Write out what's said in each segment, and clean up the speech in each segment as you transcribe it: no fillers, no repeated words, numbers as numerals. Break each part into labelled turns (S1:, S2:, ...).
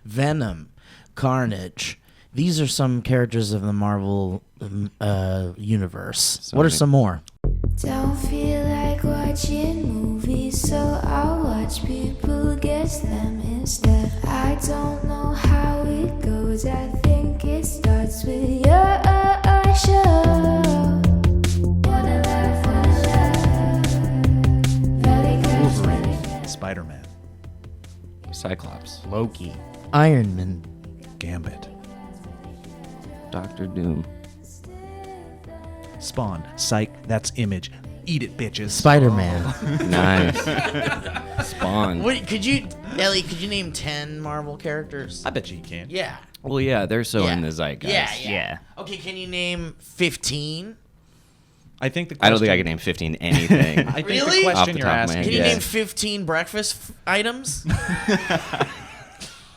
S1: Venom, Carnage. These are some characters of the Marvel universe. What are some more?
S2: Don't feel like watching movies, so I'll watch people guess them instead. I don't know how it goes, I think it starts with your show. Wanna laugh,
S3: Wolverine, Spider-Man,
S4: Cyclops,
S5: Loki,
S1: Iron Man.
S3: Gambit,
S4: Doctor Doom,
S3: Spawn, Psych, that's Image. Eat it, bitches.
S1: Spider-Man.
S4: nice. Spawn.
S1: Wait, Ellie, could you name 10 Marvel characters?
S3: I bet you can.
S1: Yeah.
S4: Well, yeah, they're so
S1: Yeah.
S4: in the zeitgeist.
S5: Yeah.
S1: Okay, can you name 15?
S3: I think the question,
S4: I don't think I can name 15 anything.
S3: I think
S1: Really?
S3: the
S4: Off
S3: question
S4: the
S3: you're
S4: top of my
S3: asking.
S4: head,
S1: Can you
S4: yeah.
S1: name 15 breakfast items?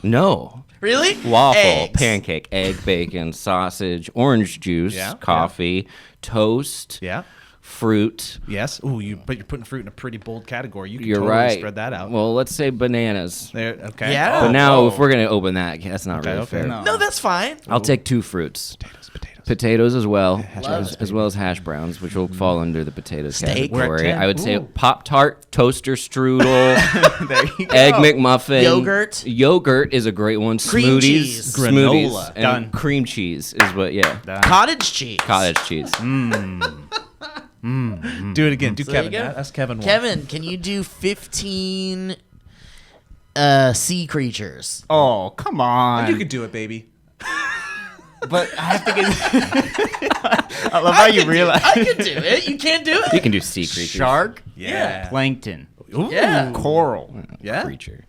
S4: No.
S1: Really?
S4: Waffle,
S1: Eggs.
S4: pancake, egg, bacon, sausage, orange juice,
S3: Yeah,
S4: coffee, toast,
S3: Yeah.
S4: fruit.
S3: Yes. But you're putting fruit in a pretty bold category. You can
S4: You're
S3: totally
S4: right.
S3: spread that out.
S4: Well, let's say bananas.
S3: There. Okay.
S1: Yeah.
S4: But now, if we're going to open that, that's not really
S3: okay.
S4: fair.
S1: No, that's fine.
S4: I'll take 2 fruits.
S3: Potatoes.
S4: Potatoes as well,
S1: browns.
S4: as well as hash browns, which will fall under the potatoes
S1: Steak.
S3: We're at
S4: category.
S3: 10.
S4: I would say
S3: Ooh.
S4: Pop-Tart, toaster strudel,
S5: There you go.
S4: egg McMuffin.
S1: Yogurt.
S4: Yogurt is a great one.
S1: Cream
S4: Smoothies.
S1: cheese.
S4: Smoothies.
S3: Granola.
S4: And
S5: Done.
S4: cream cheese is what, yeah.
S1: Cottage cheese.
S4: Cottage cheese.
S3: Do it again. Do
S1: So there
S3: Kevin.
S1: you go.
S3: That's Kevin. One.
S1: Kevin, can you do 15 sea creatures?
S5: Oh, come on.
S3: You could do it, baby.
S5: But I have to get. I love how you realize.
S1: I can do it. You can't do it?
S4: You can do sea creatures.
S5: Shark,
S3: Yeah.
S5: plankton,
S1: Yeah.
S5: coral.
S3: Yeah.
S4: Creature.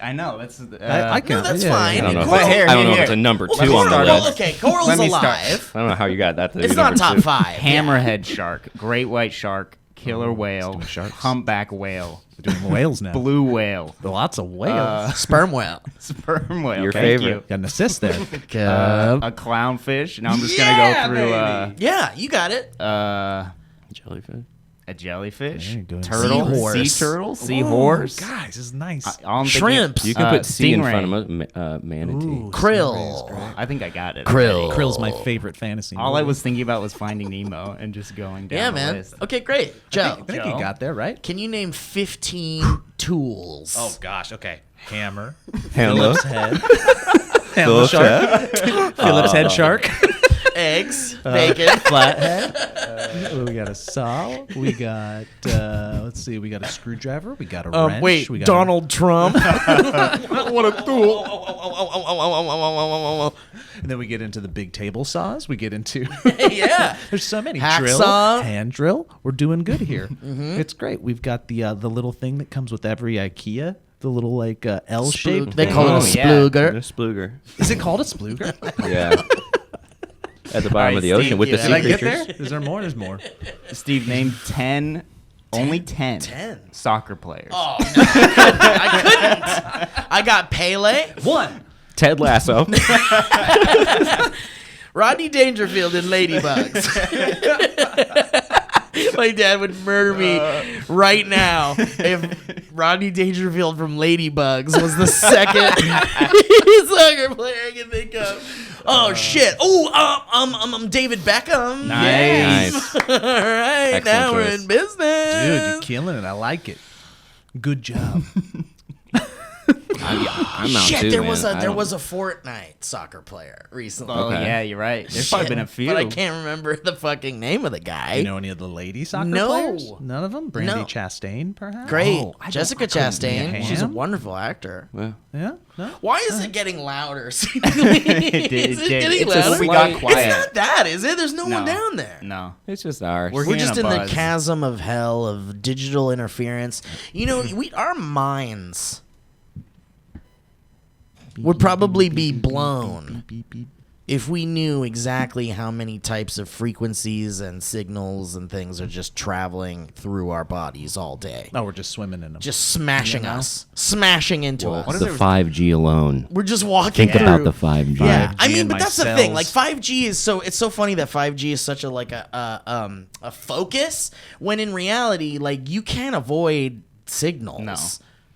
S5: I know that's.
S3: I can.
S1: No, that's
S3: yeah,
S1: fine.
S4: I don't know. If
S1: Coral-
S4: I don't know if
S5: here.
S4: it's a number
S1: Well,
S4: 2 on the
S1: coral-
S4: list.
S1: Okay, coral's
S5: Let me start.
S1: alive.
S4: I don't know how you got that. To
S1: It's
S4: be
S1: not
S4: number
S1: top
S4: 2.
S1: 5.
S5: Hammerhead shark, great white shark, killer whale,
S3: doing sharks.
S5: humpback whale,
S3: We're doing whales now.
S5: blue whale,
S3: Lots of whales.
S1: Sperm whale.
S5: sperm whale.
S4: Your
S5: thank
S4: favorite.
S3: Got an assist there.
S5: A clownfish. Now I'm just gonna go through
S1: Yeah, you got it.
S4: Jellyfish.
S5: a jellyfish,
S3: There you go.
S5: turtle,
S1: Seahorse.
S5: sea turtle, seahorse,
S3: Guys, this is nice.
S5: all I'm thinking-
S1: Shrimps.
S4: You can put C in
S5: stingray.
S4: front of manatee.
S3: Ooh,
S1: Krill.
S5: I think I got it.
S1: Krill.
S3: Krill's my favorite fantasy.
S5: All I
S3: movie.
S5: was thinking about was Finding Nemo and just going down
S1: Yeah,
S5: the
S1: man.
S5: list.
S1: Okay, great. Joe,
S3: I think you got there, right?
S1: can you name 15 tools?
S3: Oh gosh. Okay. Hammer.
S4: Hammer.
S3: Phillips head. Hammer shark. Phillips head shark.
S1: Eggs, bacon.
S3: Flathead. We got a saw. We got let's see. We got a screwdriver. We got a wrench.
S1: Wait,
S3: we got
S1: Donald Trump.
S3: what a tool. And then we get into the big table saws. We get into
S1: Yeah.
S3: there's so many
S1: Hacksaw.
S3: drill, hand drill. We're doing good here. It's great. We've got the little thing that comes with every IKEA. The little like L shaped.
S1: They call it a
S5: Oh, yeah.
S1: splooger.
S4: Splooger.
S3: Is it called a splooger?
S4: Yeah. At the bottom
S5: right,
S4: of the ocean
S5: Steve,
S4: with the
S1: yeah.
S4: sea
S3: Did I get
S4: creatures.
S3: there? Is there more? There's more.
S5: Steve named 10, only 10,
S1: 10.
S5: soccer players.
S1: Oh, no, I couldn't. I got Pele.
S3: One.
S4: Ted Lasso.
S1: Rodney Dangerfield in Ladybugs. My dad would murder me right now if Rodney Dangerfield from Ladybugs was the second soccer player I can think of. Oh shit! Oh, David Beckham.
S5: Nice.
S1: All right,
S4: Excellent
S1: now we're
S4: choice.
S1: in business.
S3: Dude, you're killing it. I like it. Good job.
S4: I'm out
S1: Shit,
S4: too,
S1: there
S4: man.
S1: was
S4: I
S1: a there
S4: don't-
S1: was a Fortnite soccer player recently.
S5: Oh,
S4: Okay.
S5: yeah, you're right. There's probably been a few.
S1: But I can't remember the fucking name of the guy.
S3: You know any of the lady soccer
S1: No.
S3: players? None of them? Brandy
S1: No.
S3: Chastain, perhaps?
S1: Great,
S5: Oh, I
S1: Jessica
S5: couldn't-
S1: Chastain.
S3: yeah.
S1: She's a wonderful actor.
S4: Well,
S3: Yeah? No?
S1: Why is it getting louder? Is
S5: It
S1: it
S5: did.
S1: getting
S5: It's
S1: louder?
S5: just we got
S1: It's
S5: quiet.
S1: not that, is it? There's no one
S5: No.
S1: down there.
S5: No.
S4: it's just ours.
S5: We're
S1: We're
S5: hearing
S1: just
S5: a
S1: in the
S5: buzz.
S1: chasm of hell of digital interference. You know, our minds would probably be blown if we knew exactly how many types of frequencies and signals and things are just traveling through our bodies all day.
S3: No, we're just swimming in them.
S1: Just smashing us. Smashing into us.
S4: the 5G alone.
S1: We're just walking
S4: Think
S1: through.
S4: about the 5G.
S1: Yeah,
S3: 5G
S1: I mean,
S3: in
S1: but
S3: my
S1: that's the thing.
S3: cells.
S1: Like 5G is it's so funny that 5G is such a focus when in reality, like you can't avoid signals.
S5: No.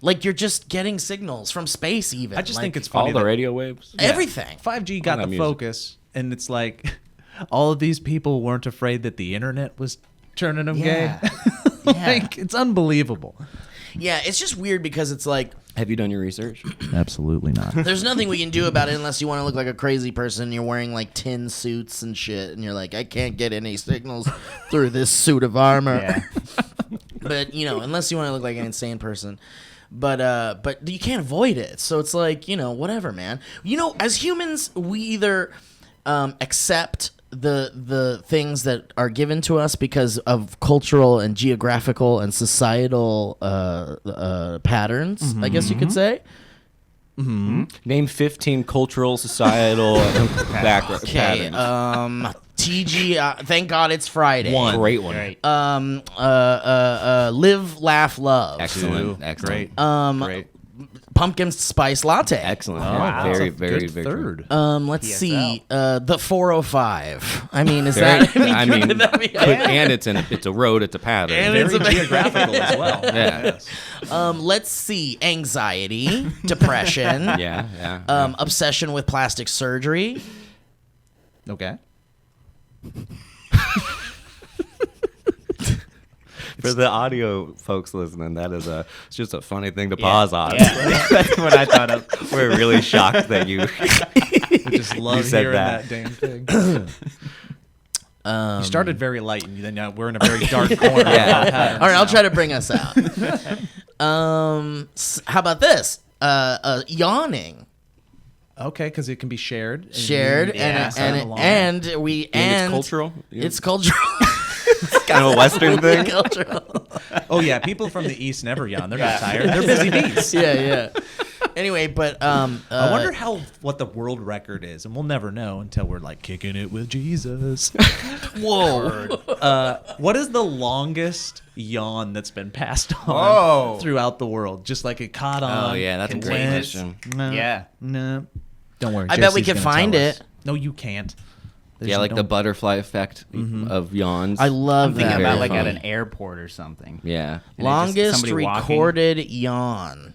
S1: Like you're just getting signals from space even.
S3: I just
S1: Like,
S3: think it's funny
S4: All the
S3: that
S4: radio waves.
S1: everything.
S3: 5G got
S4: All
S3: the
S4: that music.
S3: focus, and it's like all of these people weren't afraid that the internet was turning them
S1: Yeah.
S3: gay. Like it's unbelievable.
S1: Yeah, it's just weird because it's like
S4: Have you done your research?
S3: Absolutely not.
S1: there's nothing we can do about it unless you want to look like a crazy person. You're wearing like tin suits and shit, and you're like, I can't get any signals through this suit of armor.
S5: Yeah.
S1: But unless you want to look like an insane person. But you can't avoid it. So it's like, whatever, man. As humans, we either accept the things that are given to us because of cultural and geographical and societal patterns, I guess you could say.
S4: Name 15 cultural, societal background
S1: Okay,
S4: patterns.
S1: TG, thank God it's Friday.
S4: Great one.
S5: Right.
S1: Live, laugh, love.
S4: Excellent. Excellent.
S3: Great.
S1: Pumpkin spice latte.
S4: Excellent.
S5: wow.
S4: Very,
S3: That's a
S4: very,
S3: good
S4: very
S3: third.
S1: Let's see. The 405. I mean, is
S4: Very,
S1: that?
S4: I mean,
S1: could that be-
S4: and it's a road, it's a pattern.
S1: And
S3: Very
S1: it's a-
S3: geographical as well.
S4: Yeah.
S3: Yes.
S1: Let's see. Anxiety, depression,
S4: yeah.
S1: obsession with plastic surgery.
S3: Okay.
S4: For the audio folks listening, it's just a funny thing to pause on.
S5: Yeah. That's what I thought of.
S4: We're really shocked that you.
S3: I just love
S4: said
S3: hearing
S4: that.
S3: that damn thing. You started very light, and then we're in a very dark corner.
S4: Yeah.
S1: All right, I'll try to bring us out. How about this? Yawning.
S3: Okay, because it can be shared. And
S1: Shared
S3: you
S1: and
S3: pass that along.
S4: It's cultural.
S1: It's cultural.
S4: kind of a Western thing.
S1: Cultural.
S3: Oh yeah, people from the east never yawn. They're not tired. They're busy bees.
S1: Yeah. Anyway, but
S3: I wonder what the world record is, and we'll never know until we're like kicking it with Jesus.
S1: Whoa.
S3: What is the longest yawn that's been passed on
S5: Whoa.
S3: throughout the world? Just like it caught on.
S4: Oh, yeah, that's a
S3: it
S4: great
S3: went.
S4: question.
S3: No,
S5: Yeah.
S3: no. Don't worry.
S1: I bet we
S3: JC's
S1: can
S3: gonna
S1: find
S3: tell us.
S1: it.
S3: No, you can't.
S4: Yeah, like the butterfly effect of yawns.
S1: I love
S5: I'm thinking
S1: that.
S5: about
S4: Very
S5: like at
S4: funny.
S5: an airport or something.
S4: Yeah.
S5: And it's just
S1: Longest
S5: somebody walking.
S1: recorded yawn.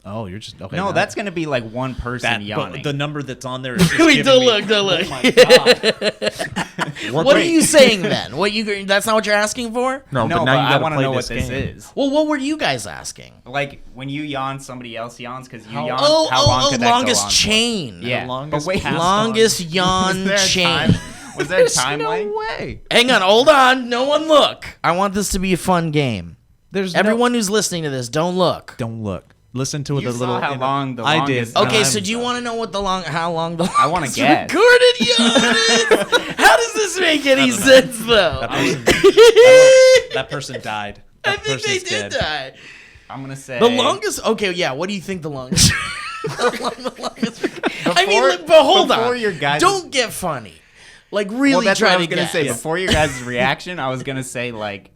S3: Oh, you're just okay.
S5: No,
S3: now-
S5: that's gonna be like one person
S3: that.
S5: yawning.
S3: But the number that's on there is just
S1: Wait,
S3: giving
S1: don't
S3: me-
S1: look, don't look.
S3: Oh my god.
S1: What are you saying then? That's not what you're asking for?
S5: no,
S3: but
S5: but
S3: now you
S5: I
S3: gotta
S5: want to
S3: play
S5: know what
S3: this
S5: this
S3: game.
S5: is.
S1: Well, what were you guys asking?
S5: Like when you yawn, somebody else yawns because you yawn.
S1: Oh,
S5: how long could that
S1: longest
S5: go on
S1: chain.
S5: For? Yeah,
S3: The longest
S5: but wait,
S3: passed
S1: Longest
S5: was
S1: yawn
S5: there a
S1: chain.
S5: time? Was there a
S3: There's
S5: time
S3: no
S5: length?
S3: way.
S1: Hang on, hold on. No one look. I want this to be a fun game.
S3: There's
S1: Everyone who's listening to this, don't look.
S3: Don't look. Listen to
S5: You
S3: the
S5: saw
S3: little.
S5: how long the
S3: I
S5: longest
S3: did.
S1: Okay,
S3: And
S1: so
S3: I'm-
S1: do you want to know what how long the
S5: I wanna
S1: longest
S5: guess.
S1: recorded yawn is? How does this make any sense, though?
S3: That person died.
S1: I
S3: That
S1: think they
S3: person's
S1: did
S3: dead.
S1: die.
S5: I'm gonna say
S1: The longest. Okay, yeah. What do you think the longest? the longest. I mean, look, but hold
S5: before
S1: on.
S5: your guys'
S1: Don't get funny. Like really
S5: Well, that's what
S1: try
S5: I was
S1: to
S5: gonna
S1: guess.
S5: say. Before your guys' reaction, I was gonna say like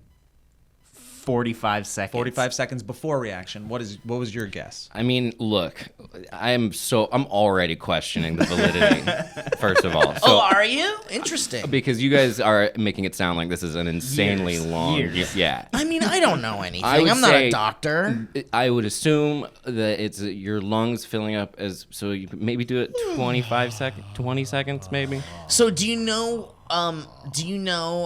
S5: 45 seconds.
S3: 45 seconds before reaction. What was your guess?
S4: I mean, look, I'm already questioning the validity, first of all. So,
S1: Oh, are you? Interesting.
S4: because you guys are making it sound like this is an insanely long.
S5: Years.
S4: Yeah.
S1: I mean, I don't know anything.
S4: I would
S1: I'm not a
S4: say-
S1: doctor.
S4: I would assume that it's your lungs filling up so you maybe do it 20 seconds maybe.
S1: So do you know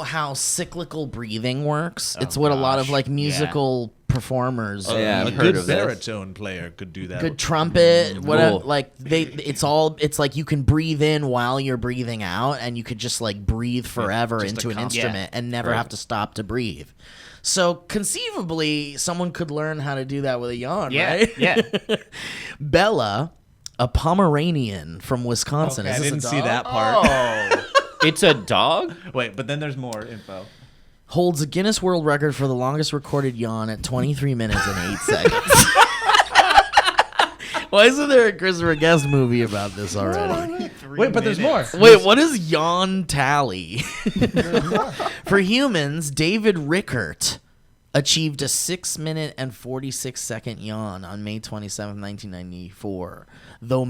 S1: how cyclical breathing works? It's what a lot of like musical performers
S4: Yeah,
S3: a
S4: I've
S3: good
S4: heard of this.
S3: baritone player could do that.
S1: good trumpet, whatever.
S4: Cool.
S1: Like it's like you can breathe in while you're breathing out, and you could just like breathe forever
S3: just
S1: into
S3: a
S1: an
S3: constant-
S1: instrument and never
S4: Right.
S1: have to stop to breathe. So conceivably, someone could learn how to do that with a yawn,
S5: Yeah,
S1: right?
S5: yeah.
S1: Bella, a Pomeranian from Wisconsin.
S3: Okay,
S1: Is
S3: I
S1: this
S3: didn't
S1: a
S3: see
S1: dog?
S3: that part.
S5: Oh,
S4: It's a dog?
S3: Wait, but then there's more info.
S1: Holds a Guinness World Record for the longest recorded yawn at 23 minutes and 8 seconds. Why isn't there a Christopher Guest movie about this already?
S3: Wait, but there's more.
S1: Wait, what is yawn tally? For humans, David Rickert achieved a 6-minute and 46-second yawn on May 27, 1994. Though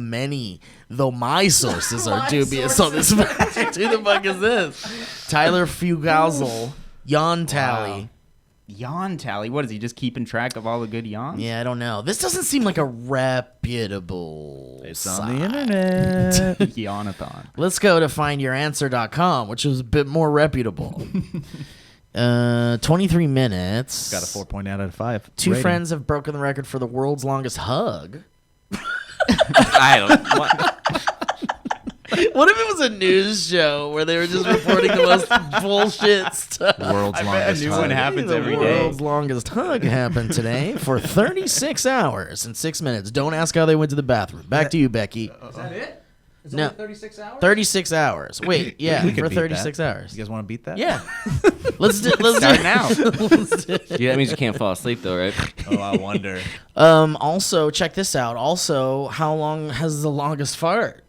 S1: my sources are dubious on this fact. Who the fuck is this? Tyler Fugazel, yawn tally.
S5: yawn tally. What is he just keeping track of all the good yawns?
S1: Yeah, I don't know. This doesn't seem like a reputable
S3: It's on
S1: site.
S3: the internet.
S5: Yawnathon.
S1: Let's go to findyouranswer.com, which is a bit more reputable. 23 minutes.
S3: Got a 4.8 out of 5.
S1: Two
S3: rating.
S1: friends have broken the record for the world's longest hug.
S4: I don't. What?
S1: What if it was a news show where they were just reporting the most bullshit stuff?
S3: World's
S5: I bet a
S3: longest
S5: new
S3: hug.
S5: one happens
S1: The
S5: every day.
S1: world's longest hug happened today for 36 hours and 6 minutes. Don't ask how they went to the bathroom. Back to you, Becky.
S3: Is that it? Is
S1: No.
S3: only 36 hours?
S1: 36 hours. Wait, yeah,
S3: We could
S1: for
S3: beat
S1: 36
S3: that.
S1: hours.
S3: You guys want to beat that?
S1: Yeah. Let's do
S5: Start now.
S4: Yeah, that means you can't fall asleep though, right?
S3: Oh, I wonder.
S1: Also, check this out. Also, how long has the longest fart?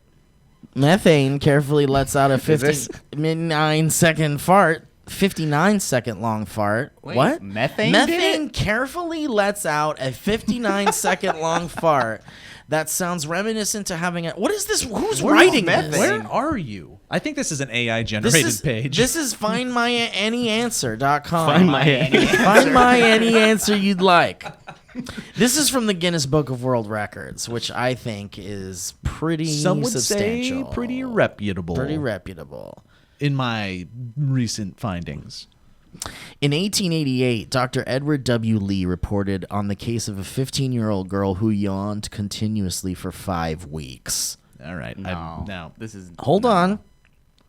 S1: Methane carefully lets out a 59-second fart. 59-second long fart.
S5: Wait,
S1: What?
S5: methane did
S1: Methane carefully lets out a 59-second long fart. That sounds reminiscent to having a. What is this? Who's writing
S5: methane?
S1: this?
S3: Where are you? I think this is an AI generated page.
S1: This is findmyanyAnswer.com.
S4: Find my any.
S1: Find my any answer you'd like. This is from the Guinness Book of World Records, which I think is pretty
S3: Some would
S1: substantial.
S3: say pretty reputable.
S1: Pretty reputable.
S3: in my recent findings.
S1: In 1888, Dr. Edward W. Lee reported on the case of a 15-year-old girl who yawned continuously for 5 weeks.
S3: All right.
S5: No, this is
S1: Hold on.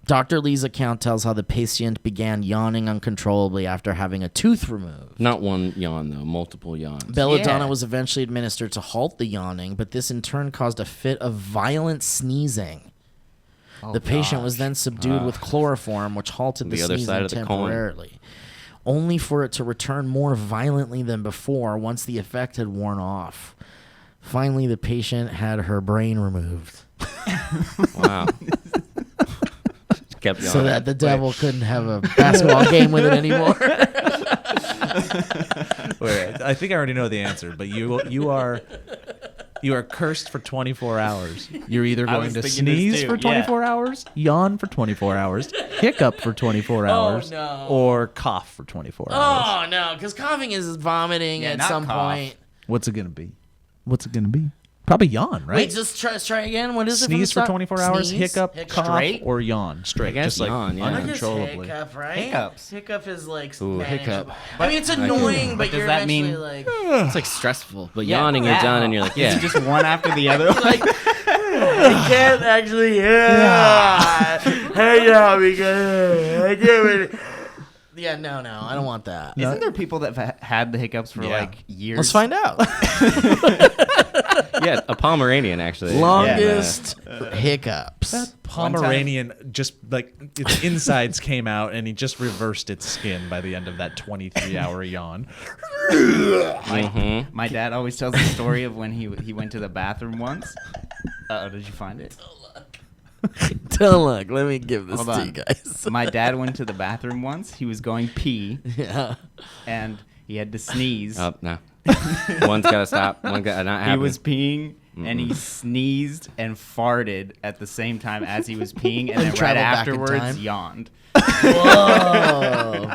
S1: Dr. Lee's account tells how the patient began yawning uncontrollably after having a tooth removed.
S4: Not one yawn, though. Multiple yawns.
S1: Belladonna
S5: Yeah.
S1: was eventually administered to halt the yawning, but this in turn caused a fit of violent sneezing. The patient was then subdued with chloroform, which halted the
S4: The other
S1: sneezing
S4: side of the coin.
S1: temporarily, only for it to return more violently than before once the effect had worn off. Finally, the patient had her brain removed
S4: Wow. Kept yawning.
S1: so that the devil couldn't have a basketball game with it anymore.
S3: Wait, I think I already know the answer, but you are cursed for 24 hours. You're either going
S5: was
S3: to
S5: thinking this
S3: sneeze
S5: too,
S3: for 24 hours, yawn for 24 hours, hiccup for 24 hours,
S1: no.
S3: or cough for 24 hours.
S1: Oh, no, because coughing is vomiting
S5: Yeah,
S1: at
S5: not
S1: some
S5: cough.
S1: point.
S3: What's it going to be? What's it going to be? Probably yawn, right?
S1: Wait, just try again. What is it?
S3: Sneeze for
S1: from the
S3: 24
S1: start?
S3: hours,
S1: Sneeze?
S3: hiccup, cough,
S5: Straight?
S3: or yawn. Straight.
S4: I guess
S3: just like
S4: yawn, yeah.
S1: I guess
S3: uncontrollably.
S1: hiccup, right?
S5: Hiccups.
S1: Hiccup is like
S4: Ooh,
S1: manageable.
S4: hiccup.
S1: I mean, it's annoying, but
S5: But does
S1: you're
S5: that
S1: eventually
S5: mean-
S1: like,
S4: It's like stressful, but yawning, you're
S5: yeah.
S4: done, and you're like, yeah.
S5: Is it just one after the other?
S1: I can't actually hear. Hey, yeah, because I can't really. Yeah, no, I don't want that.
S5: Isn't there people that have had the hiccups for
S3: Yeah.
S5: like years?
S1: Let's find out.
S4: Yeah, a Pomeranian, actually.
S1: Longest hiccups.
S3: Pomeranian just like its insides came out and he just reversed its skin by the end of that 23-hour yawn.
S5: My dad always tells the story of when he went to the bathroom once. Did you find it?
S1: Look, let me give this
S5: Hold
S1: to
S5: on.
S1: you guys.
S5: My dad went to the bathroom once. He was going pee
S1: Yeah.
S5: and he had to sneeze.
S4: Oh, no. One's got to stop. One got not
S5: He
S4: happening.
S5: was peeing and he sneezed and farted at the same time as he was peeing, and then right
S1: traveled back in
S5: afterwards
S1: time?
S5: yawned.
S1: Whoa.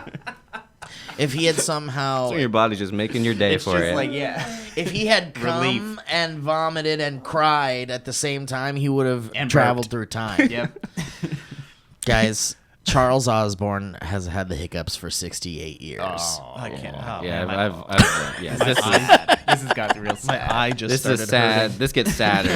S1: If he had somehow,
S4: So your body's just making your day
S5: It's
S4: for
S5: just
S4: it.
S5: like, yeah.
S1: if he had come
S5: Relief.
S1: and vomited and cried at the same time, he would have
S5: And
S1: traveled
S5: burped.
S1: through time.
S5: Yep.
S1: Guys, Charles Osborne has had the hiccups for 68 years.
S3: I can't. Oh,
S4: Yeah,
S3: man,
S4: I've yeah. This is
S5: This has got real sad.
S3: my eye just
S4: this
S3: started
S4: is sad.
S3: hurting.
S4: This gets sadder.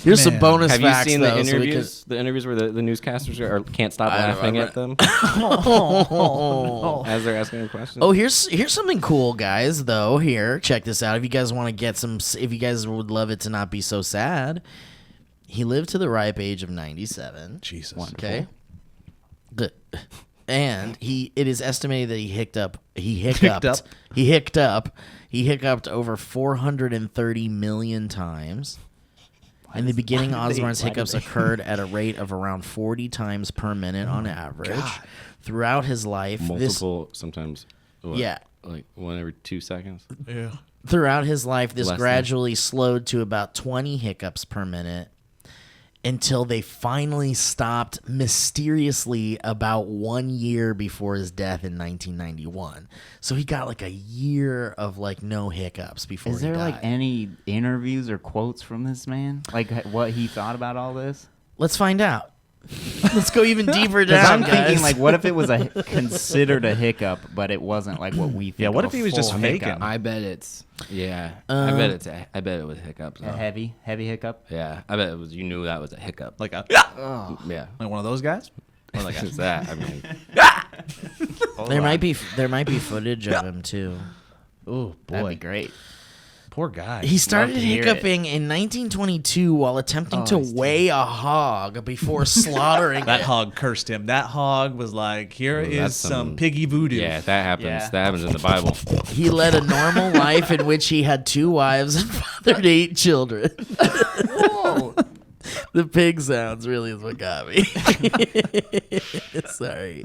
S1: Here's some
S3: Man.
S1: bonus
S4: Have you
S1: facts,
S4: seen
S1: though,
S4: the
S1: so we
S4: interviews? The interviews where the newscasters can't stop
S1: I know,
S4: laughing
S1: I've
S4: at them
S1: Oh.
S4: as they're asking a question.
S1: Oh, here's something cool, guys. Though here, check this out. If you guys want to get some, if you guys would love it to not be so sad, he lived to the ripe age of 97.
S3: Jesus.
S1: Okay. Good. And it is estimated that he hiccuped over 430 million times. In the beginning, Osborne's hiccups occurred at a rate of around 40 times per minute on average. Throughout his life,
S4: multiple sometimes. What,
S1: Yeah.
S4: like one every 2 seconds.
S1: Throughout his life, this
S4: Less than.
S1: gradually slowed to about 20 hiccups per minute. until they finally stopped mysteriously about 1 year before his death in 1991. So he got like a year of like no hiccups before
S5: Is
S1: he
S5: there
S1: died.
S5: like any interviews or quotes from this man? Like what he thought about all this?
S1: Let's find out. Let's go even deeper
S5: Because
S1: down,
S5: I'm thinking,
S1: guys.
S5: like, what if it was considered a hiccup, but it wasn't like what we think?
S3: Yeah, what
S5: of
S3: if he
S5: a
S3: was just
S5: full
S3: faking?
S5: hiccup?
S4: I bet it's I bet it was hiccups.
S5: A heavy hiccup.
S4: Yeah, I bet it was. You knew that was a hiccup.
S3: Like a
S4: Yeah,
S3: like one of those guys.
S4: or like just that. I mean,
S1: there might be footage of him too.
S3: Oh
S5: That'd
S3: boy,
S5: be great.
S3: poor guy.
S1: He started
S5: to hear
S1: hiccuping in 1922 while attempting to weigh a hog before slaughtering
S3: That
S1: it.
S3: hog cursed him. That hog was like, "Here
S4: Ooh,
S3: is
S4: that's
S3: some
S4: some-
S3: piggy voodoo."
S4: yeah, that happens.
S5: Yeah.
S4: That happens in the Bible.
S1: He led a normal life in which he had 2 wives and fathered 8 children.
S5: Whoa.
S1: The pig sounds really is what got me. Sorry.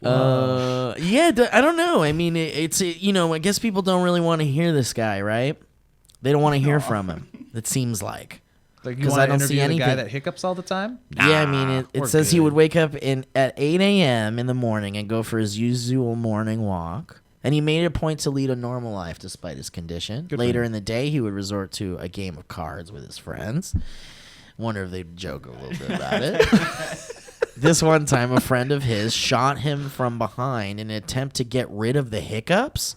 S1: I don't know. I mean, I guess people don't really want to hear this guy, right? They don't want to hear from him. It seems like.
S3: Like you
S1: 'Cause
S3: want
S1: I
S3: to
S1: don't
S3: interview
S1: see
S3: the guy
S1: anything.
S3: that hiccups all the time?
S1: Yeah, I mean, it
S3: we're
S1: says he
S3: good.
S1: would wake up at 8 a.m. in the morning and go for his usual morning walk. And he made it a point to lead a normal life despite his condition.
S3: Good for
S1: Later
S3: him.
S1: in the day, he would resort to a game of cards with his friends. Wonder if they'd joke a little bit about it. This one time, a friend of his shot him from behind in an attempt to get rid of the hiccups.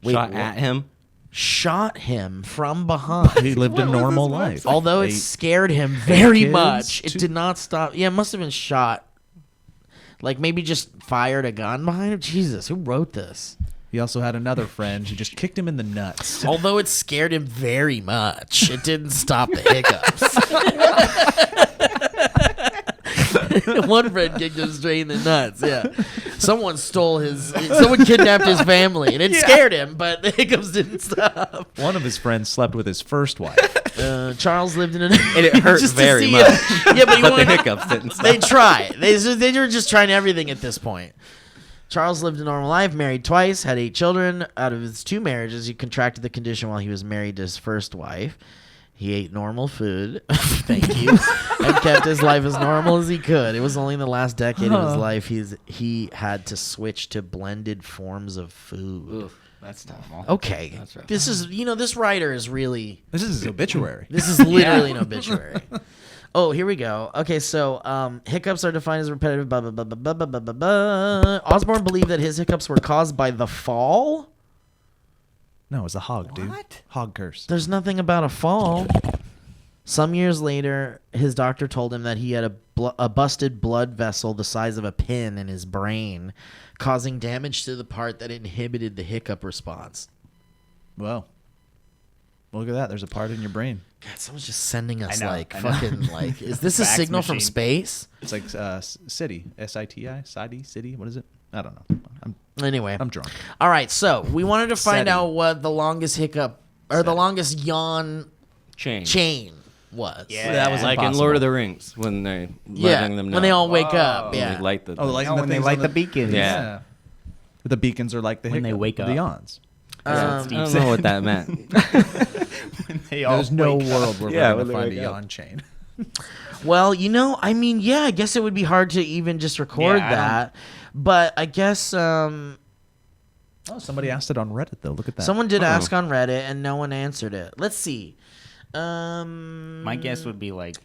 S1: Wait,
S4: Shot
S1: what?
S4: at him.
S1: Shot him from behind.
S3: He lived a normal life.
S1: Although it
S3: Eight-
S1: scared him very
S3: kids,
S1: much, it
S3: 2
S1: did not stop. Yeah, it must have been shot. Like maybe just fired a gun behind him. Jesus, who wrote this?
S3: He also had another friend who just kicked him in the nuts.
S1: Although it scared him very much, it didn't stop the hiccups. One friend kicked him straight in the nuts. Yeah, someone kidnapped his family, and it scared him, but the hiccups didn't stop.
S3: One of his friends slept with his first wife.
S1: Charles lived in an
S4: And it hurt
S1: just to
S4: very
S1: see
S4: much.
S1: Yeah, but,
S4: But the hiccups didn't stop.
S1: They try. They were just trying everything at this point. Charles lived a normal life, married twice, had 8 children. Out of his 2 marriages, he contracted the condition while he was married to his first wife. He ate normal food, thank you, and kept his life as normal as he could. It was only in the last decade of his life he had to switch to blended forms of food.
S4: Oof, that's tough.
S1: Okay,
S4: That's rough.
S1: this is this writer is really.
S3: This is his obituary.
S1: This is literally an obituary. Oh, here we go. Okay, so hiccups are defined as repetitive. Blah, blah, blah, blah, blah, blah, blah, blah. Osborne believed that his hiccups were caused by the fall.
S3: No, it was a hog, dude.
S5: What?
S3: Hog curse.
S1: There's nothing about a fall. Some years later, his doctor told him that he had a busted blood vessel the size of a pin in his brain, causing damage to the part that inhibited the hiccup response.
S3: Well, look at that. There's a part in your brain.
S1: God, someone's just sending us
S5: I know.
S1: fucking like. Is this a
S5: Fax
S1: signal from
S5: machine.
S1: space?
S3: It's like city, SITI, city. What is it? I don't know.
S1: Anyway,
S3: I'm drunk.
S1: all right. So we wanted to find
S3: SETI.
S1: out what the longest hiccup or the longest yawn
S4: Chain.
S1: was.
S5: Yeah.
S3: That was
S4: Like in
S3: impossible.
S4: Lord of the Rings when they
S1: Yeah,
S4: letting them know.
S1: when they all wake up.
S4: When
S1: Yeah.
S4: they light the.
S3: Oh, like
S5: Oh,
S3: the
S5: when they
S3: things
S5: light
S3: on
S5: the beacons.
S4: Yeah.
S3: The beacons are like the
S5: When they
S3: hiccup-
S5: wake
S3: the
S5: up.
S3: yawns.
S4: I don't know what that meant.
S5: They all
S3: There's no
S5: wake up.
S3: world where
S4: Yeah,
S3: we're
S4: when
S3: gonna
S4: they
S3: find a
S4: wake up.
S3: yawn chain.
S1: Well, I mean, yeah, I guess it would be hard to even just record
S5: Yeah, I don't-
S1: that. But I guess
S3: Oh, somebody asked it on Reddit though. Look at that.
S1: someone did
S4: Oh.
S1: ask on Reddit and no one answered it. Let's see.
S5: My guess would be like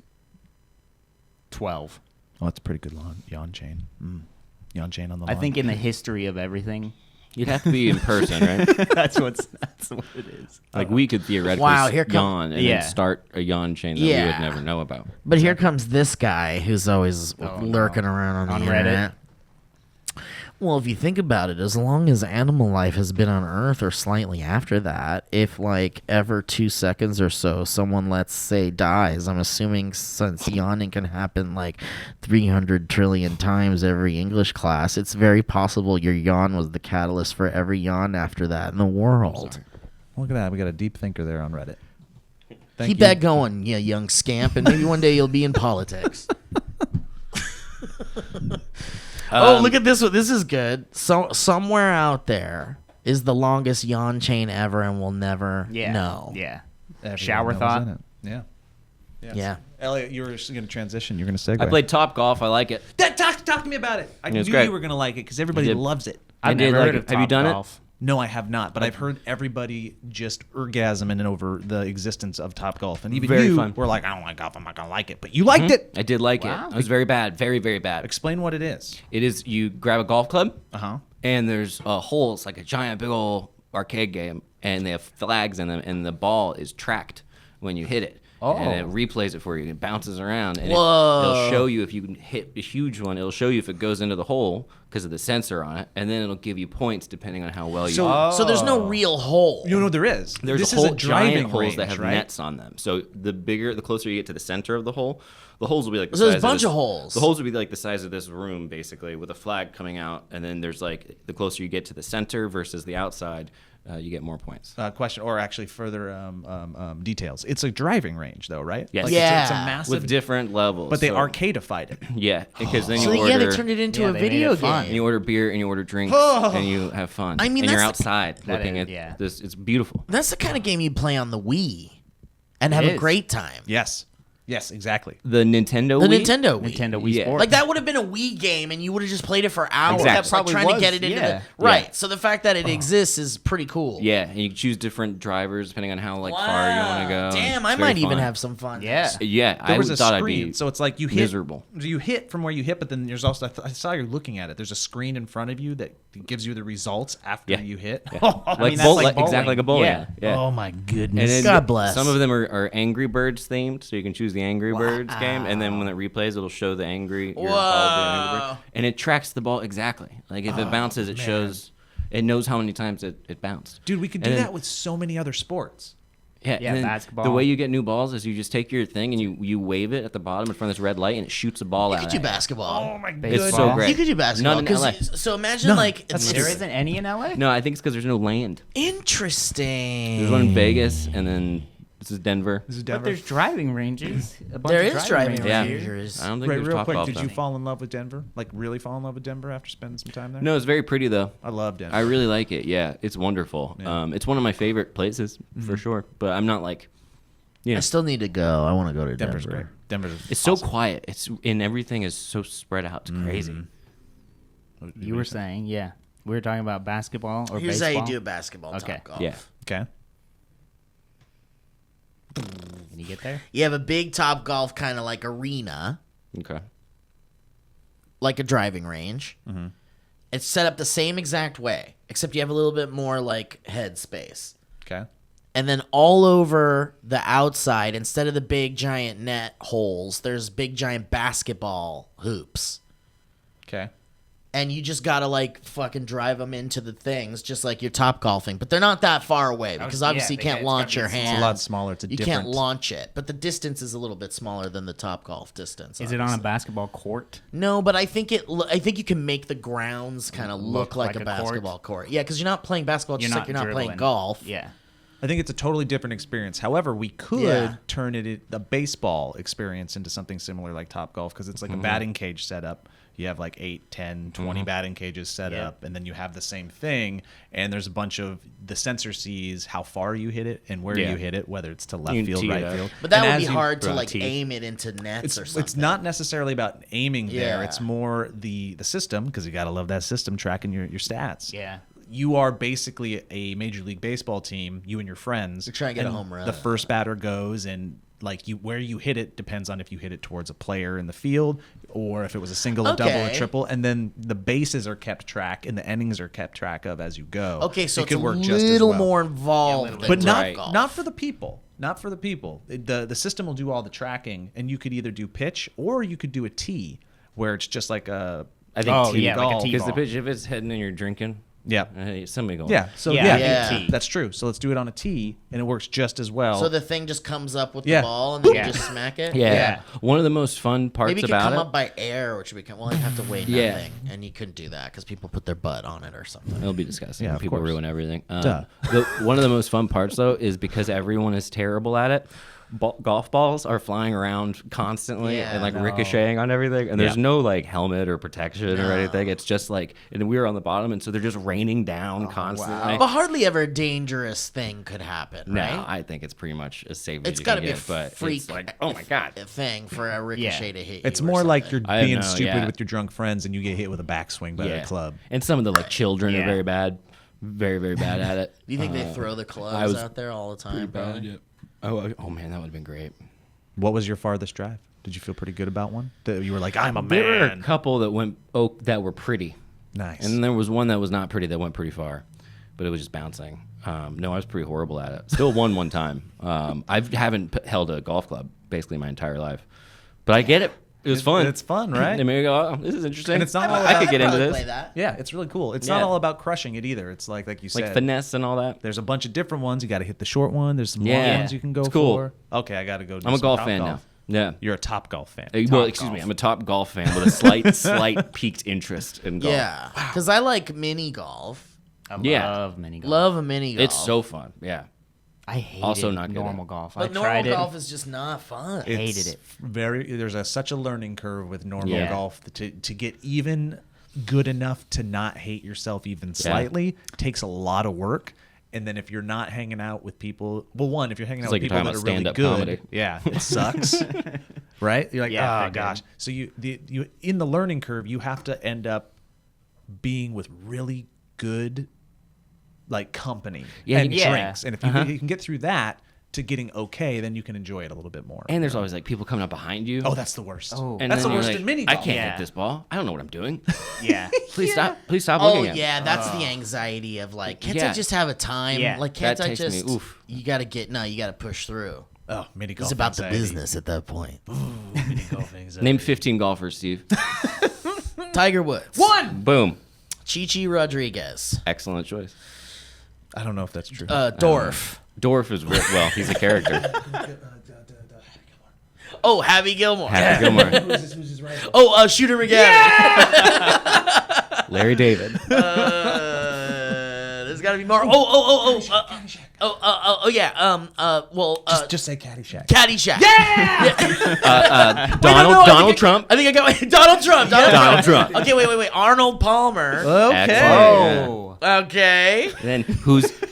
S5: 12.
S3: Oh, that's a pretty good yawn chain. Yawn chain on the
S5: I
S3: lawn.
S5: think in the history of everything,
S4: You'd have to be in person, right?
S5: that's what it is.
S4: Like we could theoretically
S1: Wow, here come-
S4: yawn and
S5: Yeah.
S4: then start a yawn chain that
S1: Yeah.
S4: we would never know about.
S1: But here comes this guy who's always
S5: Oh,
S1: lurking
S5: no.
S1: around on the
S5: On Reddit?
S1: internet. Well, if you think about it, as long as animal life has been on Earth or slightly after that, if like ever 2 seconds or so someone, let's say, dies, I'm assuming since yawning can happen like 300 trillion times every English class, it's very possible your yawn was the catalyst for every yawn after that in the world.
S3: Look at that. We got a deep thinker there on Reddit. Thank
S1: Keep
S3: you.
S1: that going, you young scamp, and maybe one day you'll be in politics. Oh, look at this one. This is good. So somewhere out there is the longest yawn chain ever, and we'll never
S5: Yeah.
S1: know.
S5: Yeah.
S3: Everyone
S5: Shower
S3: knows
S5: thought.
S3: in it. Yeah.
S1: Yeah.
S3: Elliot, you were going to transition. You're going to segue.
S4: I played Top Golf. I like it.
S3: Talk to me about it. I knew
S4: was great.
S3: you were going to like it because everybody
S4: I did.
S3: loves it.
S4: I did
S5: never
S4: like
S5: heard
S4: it.
S5: of
S4: Have you done
S5: Topgolf.
S3: No, I have not, but I've heard everybody just orgasming over the existence of Topgolf, and even
S4: Very
S3: you
S4: fun.
S3: were like, "I don't like golf. I'm not gonna like it," but you liked it.
S4: I did like
S5: Wow.
S4: it. It was very bad. Very, very bad.
S3: Explain what it is.
S4: It is, you grab a golf club,
S3: Uh-huh.
S4: and there's a hole. It's like a giant, big old arcade game, and they have flags in them, and the ball is tracked when you hit it. And it replays it for you. It bounces around, and it'll show you if you can hit a huge one. It'll show you if it goes into the hole because of the sensor on it, and then it'll give you points depending on how well you.
S1: So there's no real hole.
S3: You know there is.
S4: There's
S3: this
S4: a whole
S3: is a driving
S4: giant holes
S3: range,
S4: that have
S3: right?
S4: nets on them. So the closer you get to the center of the hole, the holes will be like the
S1: So there's
S4: size
S1: a bunch
S4: this,
S1: of holes.
S4: The holes will be like the size of this room, basically, with a flag coming out. And then there's like the closer you get to the center versus the outside, you get more points.
S3: Question, or actually further details. It's a driving range, though, right?
S4: Yes.
S3: Like
S1: Yeah.
S3: It's a massive.
S4: With different levels.
S3: but they
S4: so,
S3: arcadeified it.
S4: Yeah, because then
S1: So
S4: you
S1: yeah,
S4: order.
S1: they turned it into
S5: Yeah,
S1: a
S5: they made
S1: video
S5: it fun.
S1: game.
S4: and you order beer and you order drinks and you have fun.
S1: I mean,
S4: and you're
S1: that's the-
S4: outside
S5: That
S4: looking
S5: is-
S4: at
S5: yeah.
S4: this. It's beautiful.
S1: That's the kind of game you'd play on the Wii and have
S5: It
S1: a
S5: is.
S1: great time.
S3: Yes. Yes, exactly.
S4: The Nintendo
S1: The
S4: Wii?
S1: Nintendo Wii.
S5: Nintendo Wii
S4: Yeah.
S5: Sports.
S1: Like that would have been a Wii game, and you would have just played it for hours.
S4: Exactly.
S1: Like,
S5: Probably
S1: trying to
S5: was,
S1: get it into
S5: yeah.
S1: the right.
S4: Yeah.
S1: So the fact that it exists is pretty cool.
S4: Yeah, and you can choose different drivers depending on how far you want to go.
S1: Damn,
S4: It's
S1: I
S4: very
S1: might even
S4: fun.
S1: have some fun.
S5: Yeah.
S4: Yeah,
S3: There
S4: I
S3: was a
S4: thought
S3: screen,
S4: I'd be
S3: so it's like you hit
S4: miserable.
S3: You hit from where you hit, but then there's also I saw you're looking at it. There's a screen in front of you that gives you the results after
S4: Yeah.
S3: you hit.
S4: Like,
S5: mean, that's
S4: bowl-
S5: like
S4: exactly like a bowling.
S5: bowling.
S4: Yeah.
S3: Oh my
S4: And
S3: goodness!
S4: then
S1: God bless.
S4: Some of them are Angry Birds themed, so you can choose the Angry Birds game, and then when it replays, it'll show the angry. Your ball being Angry Bird, and it tracks the ball exactly. Like if it bounces, it shows. It knows how many times it bounced.
S3: Dude, we could do
S4: And then-
S3: that with so many other sports.
S4: Yeah,
S5: Yeah,
S4: and then
S5: basketball.
S4: The way you get new balls is you just take your thing and you wave it at the bottom in front of this red light, and it shoots a ball
S1: You
S4: out.
S1: could
S4: at
S1: do
S4: you.
S1: basketball.
S3: my
S5: Baseball.
S4: It's so great.
S1: You could do basketball.
S4: None in
S1: 'cause
S4: LA.
S1: So imagine
S3: None.
S1: like
S3: That's
S5: There isn't any in LA?
S4: No, I think it's because there's no land.
S1: interesting.
S4: There's one in Vegas, and then this is Denver.
S3: This is
S5: But
S3: Denver.
S5: there's driving ranges. A bunch
S1: There
S5: of
S1: is driving
S4: Yeah.
S1: ranges.
S4: I don't think
S3: Right,
S4: there's
S3: real
S4: top
S3: quick,
S4: golf
S3: did
S4: though.
S3: you fall in love with Denver? Like really fall in love with Denver after spending some time there?
S4: No, it's very pretty though.
S3: I love Denver.
S4: I really like it. Yeah, it's wonderful.
S3: Yeah.
S4: It's one of my favorite places for sure. But I'm not like, you know,
S1: I still need to go. I want to go to
S3: Denver's
S1: Denver.
S3: great. Denver's
S4: it's so
S3: awesome.
S4: quiet. It's and everything is so spread out. It's crazy.
S5: You were saying, yeah. We were talking about basketball or
S1: Here's
S5: baseball.
S1: how you do basketball.
S5: Okay.
S1: Top golf.
S4: Yeah.
S3: Okay.
S5: Can you get there?
S1: You have a big Top Golf kind of like arena,
S4: Okay.
S1: like a driving range.
S3: Mm-hmm.
S1: It's set up the same exact way, except you have a little bit more like head space.
S3: Okay.
S1: And then all over the outside, instead of the big giant net holes, there's big giant basketball hoops.
S3: Okay.
S1: And you just gotta like fucking drive them into the things, just like you're top golfing. But they're not that far away because obviously you can't launch your hand.
S3: It's a lot smaller. It's a
S1: You
S3: different.
S1: can't launch it, but the distance is a little bit smaller than the top golf distance.
S5: Is it on a
S1: obviously.
S5: basketball court?
S1: No, but I think I think you can make the grounds kind of look like a
S5: court?
S1: basketball court. Yeah, because you're not playing basketball just like you're not playing
S5: dribbling.
S1: golf.
S5: Yeah.
S3: I think it's a totally different experience. However, we could
S1: Yeah.
S3: turn the baseball experience into something similar like Top Golf because it's like a batting cage setup. You have like 8, 10, 20 batting cages set
S5: Yeah.
S3: up, and then you have the same thing. And there's a bunch of the sensor sees how far you hit it and where
S4: Yeah.
S3: you hit it, whether it's to left
S4: You can
S3: field,
S4: tee it
S3: right
S4: up.
S3: field.
S1: But that
S3: And
S1: would
S3: as
S1: be
S3: you-
S1: hard to
S4: throw a
S1: like
S4: tee.
S1: aim it into nets or something.
S3: It's not necessarily about aiming there.
S1: Yeah.
S3: It's more the system because you got to love that system tracking your stats.
S5: Yeah.
S3: You are basically a Major League Baseball team, you and your friends.
S1: You're trying to get a
S3: and
S1: home run.
S3: The first batter goes, and like where you hit it depends on if you hit it towards a player in the field or if it was a single, a double, or
S1: Okay.
S3: triple. And then the bases are kept track and the innings are kept track of as you go.
S1: Okay, so
S3: it
S1: it's
S3: could
S1: a
S3: work just as
S1: little
S3: well.
S1: more involved than
S3: But not
S1: top golf.
S3: not for the people. Not for the people. The system will do all the tracking, and you could either do pitch or you could do a tee, where it's just like a.
S4: I think
S5: Oh,
S4: tee
S5: yeah, like a
S3: golf.
S5: tee
S4: because the
S5: ball.
S4: pitch if it's heading and you're drinking,
S3: Yeah.
S4: somebody go.
S3: Yeah. So
S5: Yeah,
S3: yeah,
S5: I think
S1: Yeah.
S5: tee.
S3: that's true. So let's do it on a tee, and it works just as well.
S1: So the thing just comes up with
S3: Yeah.
S1: the ball and then
S5: Yeah.
S1: you just smack it?
S4: Yeah.
S5: Yeah.
S4: One of the most fun parts
S1: Maybe it could
S4: about
S1: come
S4: it.
S1: up by air, which would become, well, you have to weigh
S4: Yeah.
S1: nothing. And you couldn't do that because people put their butt on it or something.
S4: It'll be disgusting.
S3: Yeah, of
S4: People
S3: course.
S4: ruin everything.
S3: Duh.
S4: One of the most fun parts, though, is because everyone is terrible at it. golf balls are flying around constantly
S1: Yeah,
S4: and like
S5: no.
S4: ricocheting on everything, and there's
S3: Yeah.
S4: no like helmet or protection or
S1: No.
S4: anything. It's just like, and we were on the bottom, and so they're just raining down constantly.
S1: But hardly ever a dangerous thing could happen,
S4: No,
S1: right?
S4: I think it's pretty much as safe as
S1: It's
S4: you
S1: got to
S4: can
S1: be a
S4: get, but
S1: freak
S4: it's like, oh my god.
S1: thing for a ricochet to hit you.
S3: It's
S1: or
S3: more like
S1: something.
S3: you're
S4: I don't
S3: being
S4: know,
S3: stupid
S4: yeah.
S3: with your drunk friends and you get hit with a backswing by the club.
S4: And some of the like children are
S5: Yeah.
S4: very bad, very bad at it.
S1: Do you think they throw the
S4: I
S1: clubs
S4: was
S1: out there all the time? Probably?
S4: Oh man, that would have been great.
S3: What was your farthest drive? Did you feel pretty good about one? That you were like, I'm a
S4: There were a
S3: man.
S4: couple that went that were pretty.
S3: Nice.
S4: And there was one that was not pretty that went pretty far, but it was just bouncing. No, I was pretty horrible at it. Still won one time. I haven't held a golf club basically my entire life, but I get it. It was fun.
S3: It's fun, right?
S4: And maybe go, oh, this is interesting.
S3: And it's not all
S4: I could
S3: about-
S4: get into
S1: Probably
S4: this.
S1: play that.
S3: Yeah, it's really cool. It's
S4: Yeah.
S3: not all about crushing it either. It's like you said.
S4: Like finesse and all that.
S3: There's a bunch of different ones. You got to hit the short one. There's some long
S4: Yeah.
S3: ones you can go
S4: It's cool.
S3: for. Okay, I got to go. Do
S4: I'm a
S3: some
S4: golf
S3: top
S4: fan
S3: golf.
S4: now. Yeah.
S3: You're a top golf fan.
S4: Well, excuse me. I'm a top golf fan with a slight peaked interest in golf.
S1: Yeah, because I like mini golf.
S5: I
S4: Yeah.
S5: love mini golf.
S1: Love a mini golf.
S4: It's so fun. Yeah.
S5: I hate
S4: Also not good at
S5: normal
S4: it.
S5: golf.
S1: But
S5: I
S1: normal
S5: tried
S1: golf
S5: it.
S1: is just not fun.
S5: Hated it.
S3: There's such a learning curve with normal
S4: Yeah.
S3: golf to get even good enough to not hate yourself even slightly takes a lot of work. And then if you're not hanging out with people, well, one, if you're hanging
S4: It's
S3: out
S4: like
S3: with
S4: you're
S3: people that are
S4: talking
S3: really
S4: about
S3: good,
S4: stand-up comedy.
S3: yeah, it sucks, right? You're like,
S5: Yeah,
S3: oh
S5: figured.
S3: gosh. So you in the learning curve, you have to end up being with really good like company
S4: Yeah,
S3: and
S5: yeah.
S3: drinks. And if you can get through that to getting okay, then you can enjoy it a little bit more.
S4: And there's always like people coming up behind you.
S3: Oh, that's the worst.
S5: Oh.
S4: And
S3: that's the
S4: then you're
S3: worst
S4: like,
S3: in mini
S4: I
S3: golf.
S4: can't
S5: Yeah.
S4: hit this ball. I don't know what I'm doing.
S5: Yeah.
S4: Please stop. Please stop
S1: Oh
S4: looking at me.
S1: yeah, that's the anxiety of like, can't I
S4: Yeah.
S1: just have a time?
S5: Yeah.
S1: Like, can't
S4: That
S1: I
S4: takes me-
S1: just?
S4: oof.
S1: You got to push through.
S3: Oh, mini golf.
S1: It's about
S3: anxiety.
S1: the business at that point.
S3: Mini golf anxiety.
S4: Name 15 golfers, Steve.
S1: Tiger Woods,
S4: Boom.
S1: Chichi Rodriguez,
S4: Excellent choice.
S3: I don't know if that's true.
S1: Dorf.
S4: Dorf is well, he's a character.
S1: Oh, Happy Gilmore.
S4: Happy Gilmore.
S3: Who's his rival?
S1: Oh, Shooter McGavin.
S4: Larry David.
S1: There's got to be more. Yeah. Well,
S3: Just say Caddyshack.
S1: Caddyshack.
S4: Donald Trump.
S1: I think I got Donald Trump.
S4: Donald Trump.
S1: Okay, wait. Arnold Palmer.
S4: Excellent.
S5: Oh.
S1: Okay.
S4: Then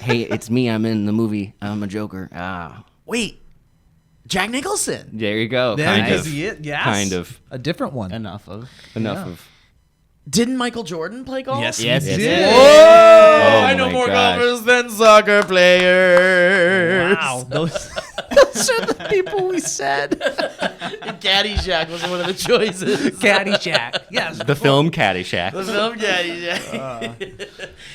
S4: hey, it's me. I'm in the movie. I'm a Joker. Ah.
S1: Wait. Jack Nicholson.
S4: There you go.
S3: There
S4: Kind
S3: you
S4: of.
S3: see it. Yes.
S4: Kind of.
S3: A different one.
S5: Enough of.
S4: Enough of.
S1: Didn't Michael Jordan play golf?
S3: Yes,
S5: Yes,
S3: he
S5: yes,
S3: did.
S5: yes.
S1: Whoa!
S4: Oh
S1: I know
S4: my
S1: more
S4: gosh.
S1: golfers than soccer players.
S3: Wow. Those are the people we said.
S1: Caddyshack was one of the choices.
S3: Caddyshack. Yes.
S4: The film Caddyshack.
S1: The film Caddyshack.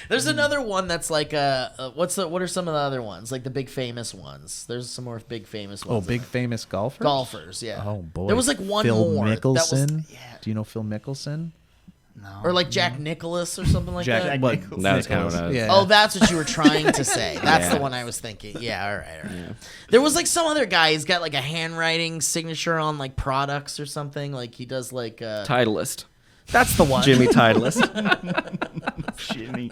S1: There's another one that's like what are some of the other ones? Like the big famous ones. There's some more big famous
S3: Oh,
S1: ones.
S3: big famous golfers.
S1: golfers, yeah.
S3: Oh boy.
S1: There was like one
S3: Phil
S1: more.
S3: Mickelson.
S1: That was, yeah.
S3: Do you know Phil Mickelson?
S5: No.
S1: Or like Jack Nicholas or something like that.
S5: Jack
S3: what?
S5: Nicholson.
S4: That was kind of what I was.
S3: Yeah.
S1: Oh, that's what you were trying to say. That's
S4: Yeah.
S1: the one I was thinking. Yeah, all right. There was like some other guy. He's got like a handwriting signature on like products or something. Like he does like.
S4: Titleist.
S1: That's the one.
S4: Jimmy Titleist.
S5: Jimmy.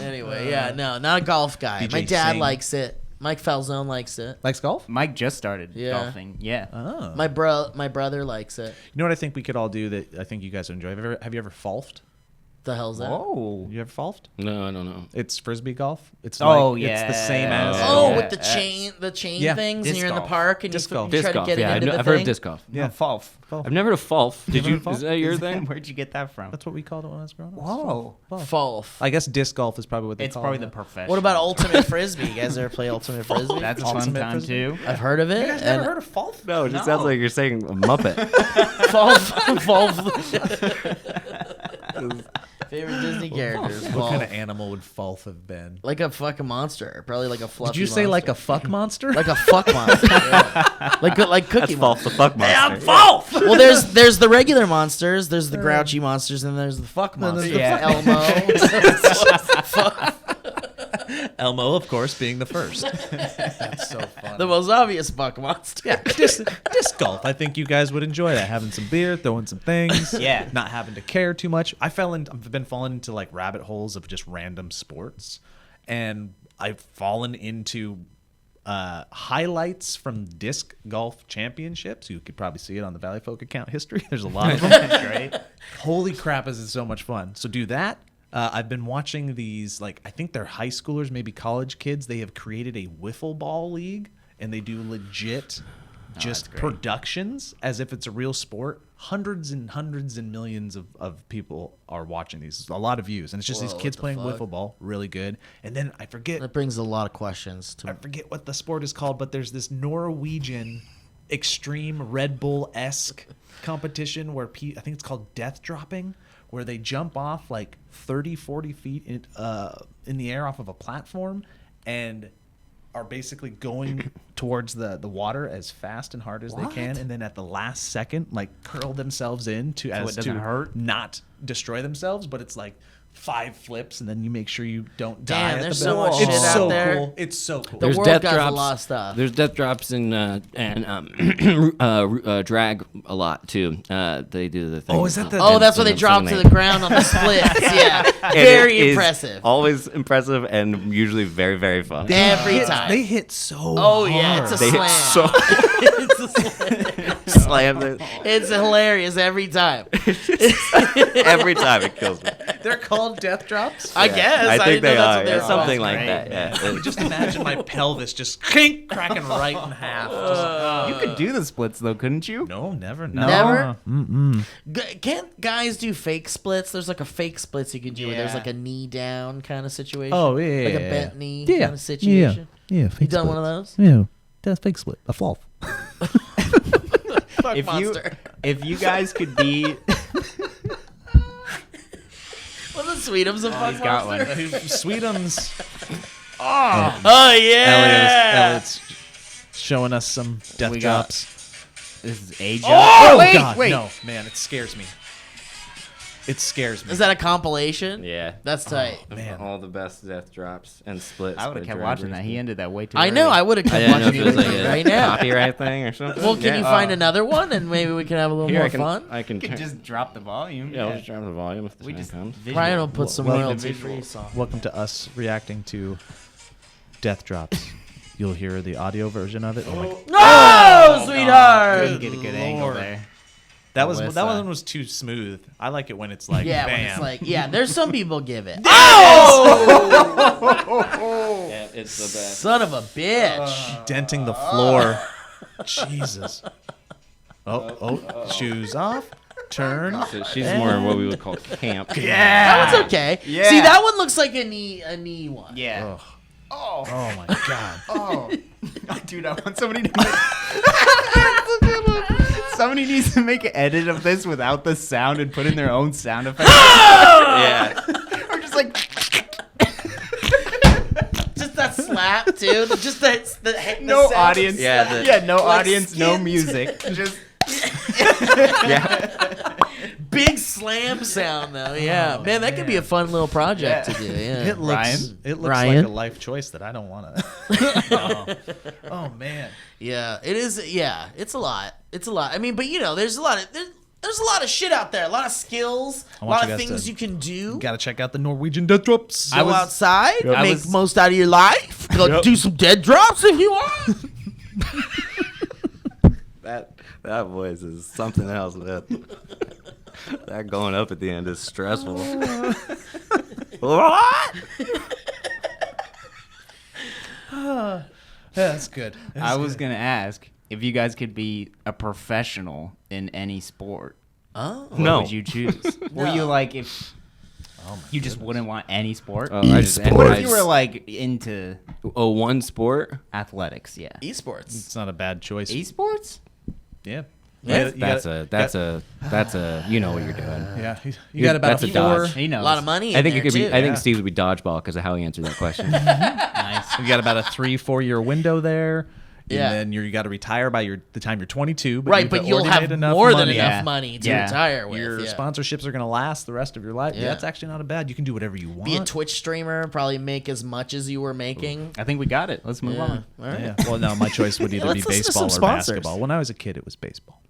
S1: Anyway, yeah, no, not a golf guy.
S3: DJ
S1: My dad
S3: Singh.
S1: likes it. Mike Falzone likes it.
S3: Likes golf?
S5: Mike just started
S1: Yeah.
S5: golfing. Yeah.
S3: Oh.
S1: My brother likes it.
S3: You know what I think we could all do that I think you guys would enjoy? Have you ever golfed?
S1: The hell's that?
S5: Whoa.
S3: You ever golfed?
S4: No, I don't know.
S3: It's frisbee golf. It's
S5: Oh,
S3: like,
S5: yeah.
S3: It's the same as.
S1: Oh,
S5: Yeah.
S1: with the chain
S3: Yeah.
S1: things, and
S5: Disc
S1: you're in the
S5: golf.
S1: park and
S3: Disc
S1: you,
S3: golf.
S1: you
S4: Disc
S1: try
S4: golf.
S1: to get
S4: Yeah,
S1: it into the
S4: I've heard of
S1: thing.
S4: disc golf.
S3: Yeah.
S5: Falf.
S4: I've never heard of Falf. Did
S3: Never
S4: you?
S3: heard of Falf?
S4: Is that your thing?
S5: Where'd you get that from?
S3: That's what we called it when I was growing up.
S5: Whoa.
S3: Falf.
S1: Falf.
S3: I guess disc golf is probably what they
S5: It's
S3: call
S5: probably
S3: it.
S5: the profession.
S1: What about ultimate frisbee? You guys ever play ultimate frisbee?
S5: That's a fun
S3: Ultimate
S5: time
S3: frisbee?
S5: too.
S1: I've heard of it.
S3: You guys never heard of Falf?
S4: No, it just
S5: No.
S4: sounds like you're saying a Muppet.
S1: Falf. Favorite Disney characters.
S3: What kind
S1: Falf.
S3: of animal would Falf have been?
S1: Like a fucking monster. Probably like a fluffy
S3: Did you say like a
S1: monster.
S3: fuck monster?
S1: Like a fuck monster. Yeah. Like Cookie
S4: That's Falf
S1: Monster.
S4: the fuck monster.
S1: Falf. Well, there's the regular monsters, there's the grouchy monsters, and there's the fuck monsters.
S5: Yeah.
S1: Elmo.
S3: Elmo, of course, being the first. That's so fun.
S1: The most obvious fuck monster.
S3: Yeah, disc golf. I think you guys would enjoy that. Having some beer, throwing some things.
S5: Yeah.
S3: Not having to care too much. I've been falling into like rabbit holes of just random sports, and I've fallen into highlights from disc golf championships. You could probably see it on the Valleyfolk account history. There's a lot of them.
S5: Great.
S3: Holy crap, is it so much fun. So do that. I've been watching these, like, I think they're high schoolers, maybe college kids. They have created a wiffle ball league, and they do legit just productions as if it's a real sport. Hundreds and millions of people are watching these. A lot of views. And it's just these kids playing wiffle ball. Really good. And then I forget.
S1: That brings a lot of questions to
S3: I forget what the sport is called, but there's this Norwegian extreme Red Bull-esque competition where I think it's called death dropping, where they jump off like 30, 40 feet in the air off of a platform and are basically going towards the water as fast and hard as they can, and then at the last second, like, curl themselves in to
S5: it doesn't hurt?
S3: not destroy themselves, but it's like 5 flips, and then you make sure you don't die.
S1: Damn,
S3: at
S1: there's
S3: the
S1: so
S3: bell.
S1: much shit
S3: It's
S1: out
S3: so
S1: there.
S3: cool. It's so cool.
S1: The
S4: There's
S1: world
S4: death
S1: got
S4: drops.
S1: a lot of stuff.
S4: There's death drops and drag a lot too. They do the thing.
S3: Oh, is that the-
S1: Oh, that's where they drop to the ground on the splits. Yeah,
S4: And
S1: very
S4: it is
S1: impressive.
S4: Always impressive and usually very, very fun.
S1: Every time.
S3: They hit so
S1: Oh yeah, it's a
S4: They hit
S1: slam.
S4: so
S1: It's a slam.
S4: slam it
S1: It's hilarious every time.
S4: every time. It kills me.
S3: They're called death drops.
S1: I guess.
S4: I
S1: didn't
S4: think
S1: know
S4: they
S1: that's
S4: are.
S1: what
S4: Yeah,
S1: they're
S4: something
S1: called.
S4: like that. Yeah.
S3: Just imagine my pelvis just cracking right in half.
S5: You could do the splits though, couldn't you?
S3: No, never.
S1: Never?
S3: Mm-mm.
S1: Can't guys do fake splits? There's like a fake splits you can do where there's
S5: Yeah.
S1: like a knee down kind of situation.
S3: Oh, yeah.
S1: Like a bent knee
S3: Yeah.
S1: kind of situation.
S3: Yeah.
S1: You done one of those?
S3: Yeah. That's fake split. A fall.
S1: Fuck monster.
S5: If you guys could be,
S1: Wasn't Sweetums a fuck
S5: he's got
S1: monster?
S5: one.
S3: Sweetums.
S1: Oh yeah.
S3: Elliot's showing us some death
S5: We got-
S3: drops.
S5: This is age.
S3: Oh,
S5: wait,
S3: God,
S5: wait.
S3: no, man, it scares me. It scares me.
S1: Is that a compilation?
S4: Yeah.
S1: That's tight.
S3: Man.
S4: All the best death drops and splits.
S5: I would have
S4: by
S5: kept
S4: drag
S5: watching that.
S4: racing.
S5: He ended that way too.
S1: I know.
S5: early.
S1: I would have
S4: I
S1: kept
S4: didn't know if
S1: watching
S4: it was
S1: it
S4: like a
S1: right now.
S4: copyright thing or something.
S1: Well, can you
S4: Yeah.
S1: find another one and maybe we can have a little
S4: Here,
S1: more
S4: I can.
S1: fun?
S4: I can
S5: You could
S4: turn.
S5: just drop the volume.
S4: Yeah, I'll just drop the volume if the
S5: We
S4: time
S5: just
S4: comes.
S1: Brian will put some
S3: Well,
S1: royalty-free songs.
S3: Welcome to us reacting to death drops. You'll hear the audio version of it. Oh my
S1: No, sweetheart.
S5: Couldn't get a good angle there.
S3: That
S5: Melissa.
S3: one was too smooth. I like it when it's like
S1: Yeah,
S3: bam.
S1: when it's like, yeah, there's some people give it.
S4: Yeah, it's the best.
S1: Son of a bitch.
S3: denting the floor. Jesus. Oh, shoes off. Turn.
S4: So she's more what we would call camp.
S1: That one's okay.
S5: Yeah.
S1: See, that one looks like a knee one.
S5: Yeah.
S3: Oh my God.
S5: Oh, dude, I want somebody to make. Somebody needs to make an edit of this without the sound and put in their own sound effects.
S4: Yeah.
S5: Or just like.
S1: Just that slap, too. Just that the
S5: No
S1: sound.
S5: audience.
S4: Yeah,
S5: no
S1: like
S5: audience, no
S1: skin.
S5: music. Just
S4: Yeah.
S1: Big slam sound, though. Yeah. Man, that could be a fun little project
S5: Yeah.
S1: to do. Yeah.
S3: It looks.
S5: Ryan?
S3: It looks
S1: Ryan?
S3: like a life choice that I don't want to. Oh man.
S1: Yeah, it is. Yeah, it's a lot. It's a lot. I mean, but you know, there's a lot of shit out there. A lot of skills. A
S3: I want
S1: lot
S3: you
S1: of
S3: guys
S1: things
S3: to-
S1: you can do.
S3: Got to check out the Norwegian death drops.
S1: Go outside,
S5: I
S1: make
S5: was-
S1: most out of your life. Go do some dead drops if you want.
S4: That voice is something else, man. That going up at the end is stressful. What?
S3: Yeah, that's good.
S5: I was gonna ask if you guys could be a professional in any sport.
S1: Oh,
S5: What
S4: No.
S5: would you choose? Were you like if you just wouldn't want any sport?
S4: Oh, I just
S5: What if
S4: I
S5: you
S4: just-
S5: were like into
S4: one sport?
S5: athletics? Yeah.
S1: esports.
S3: It's not a bad choice.
S5: Esports?
S3: Yeah.
S1: Yeah,
S4: That's a you know what you're doing.
S3: Yeah. You got about
S4: That's
S3: a
S4: a
S3: 4.
S4: dodge.
S5: He
S1: A
S5: knows.
S1: lot of money.
S4: I think
S1: in
S4: it could
S1: there,
S4: be.
S1: too.
S4: I think Steve would be dodgeball because of how he answered that question.
S5: Nice.
S3: You got about a 3-4 year window there.
S1: Yeah.
S3: And then you got to retire by the time you're 22. But
S1: Right,
S3: you've
S1: but you'll
S3: already
S1: have
S3: made enough
S1: more than
S3: money.
S1: enough
S5: Yeah.
S1: money to
S5: Yeah.
S1: retire with.
S3: Your
S1: yeah.
S3: sponsorships are going to last the rest of your life.
S1: Yeah.
S3: Yeah, that's actually not a bad. You can do whatever you want.
S1: Be a Twitch streamer, probably make as much as you were making.
S5: I think we got it. Let's move
S1: Yeah.
S5: on.
S1: All right.
S3: Yeah. Well, no, my choice would either be
S1: Let's listen to
S3: baseball or
S1: some sponsors.
S3: basketball. When I was a kid, it was baseball.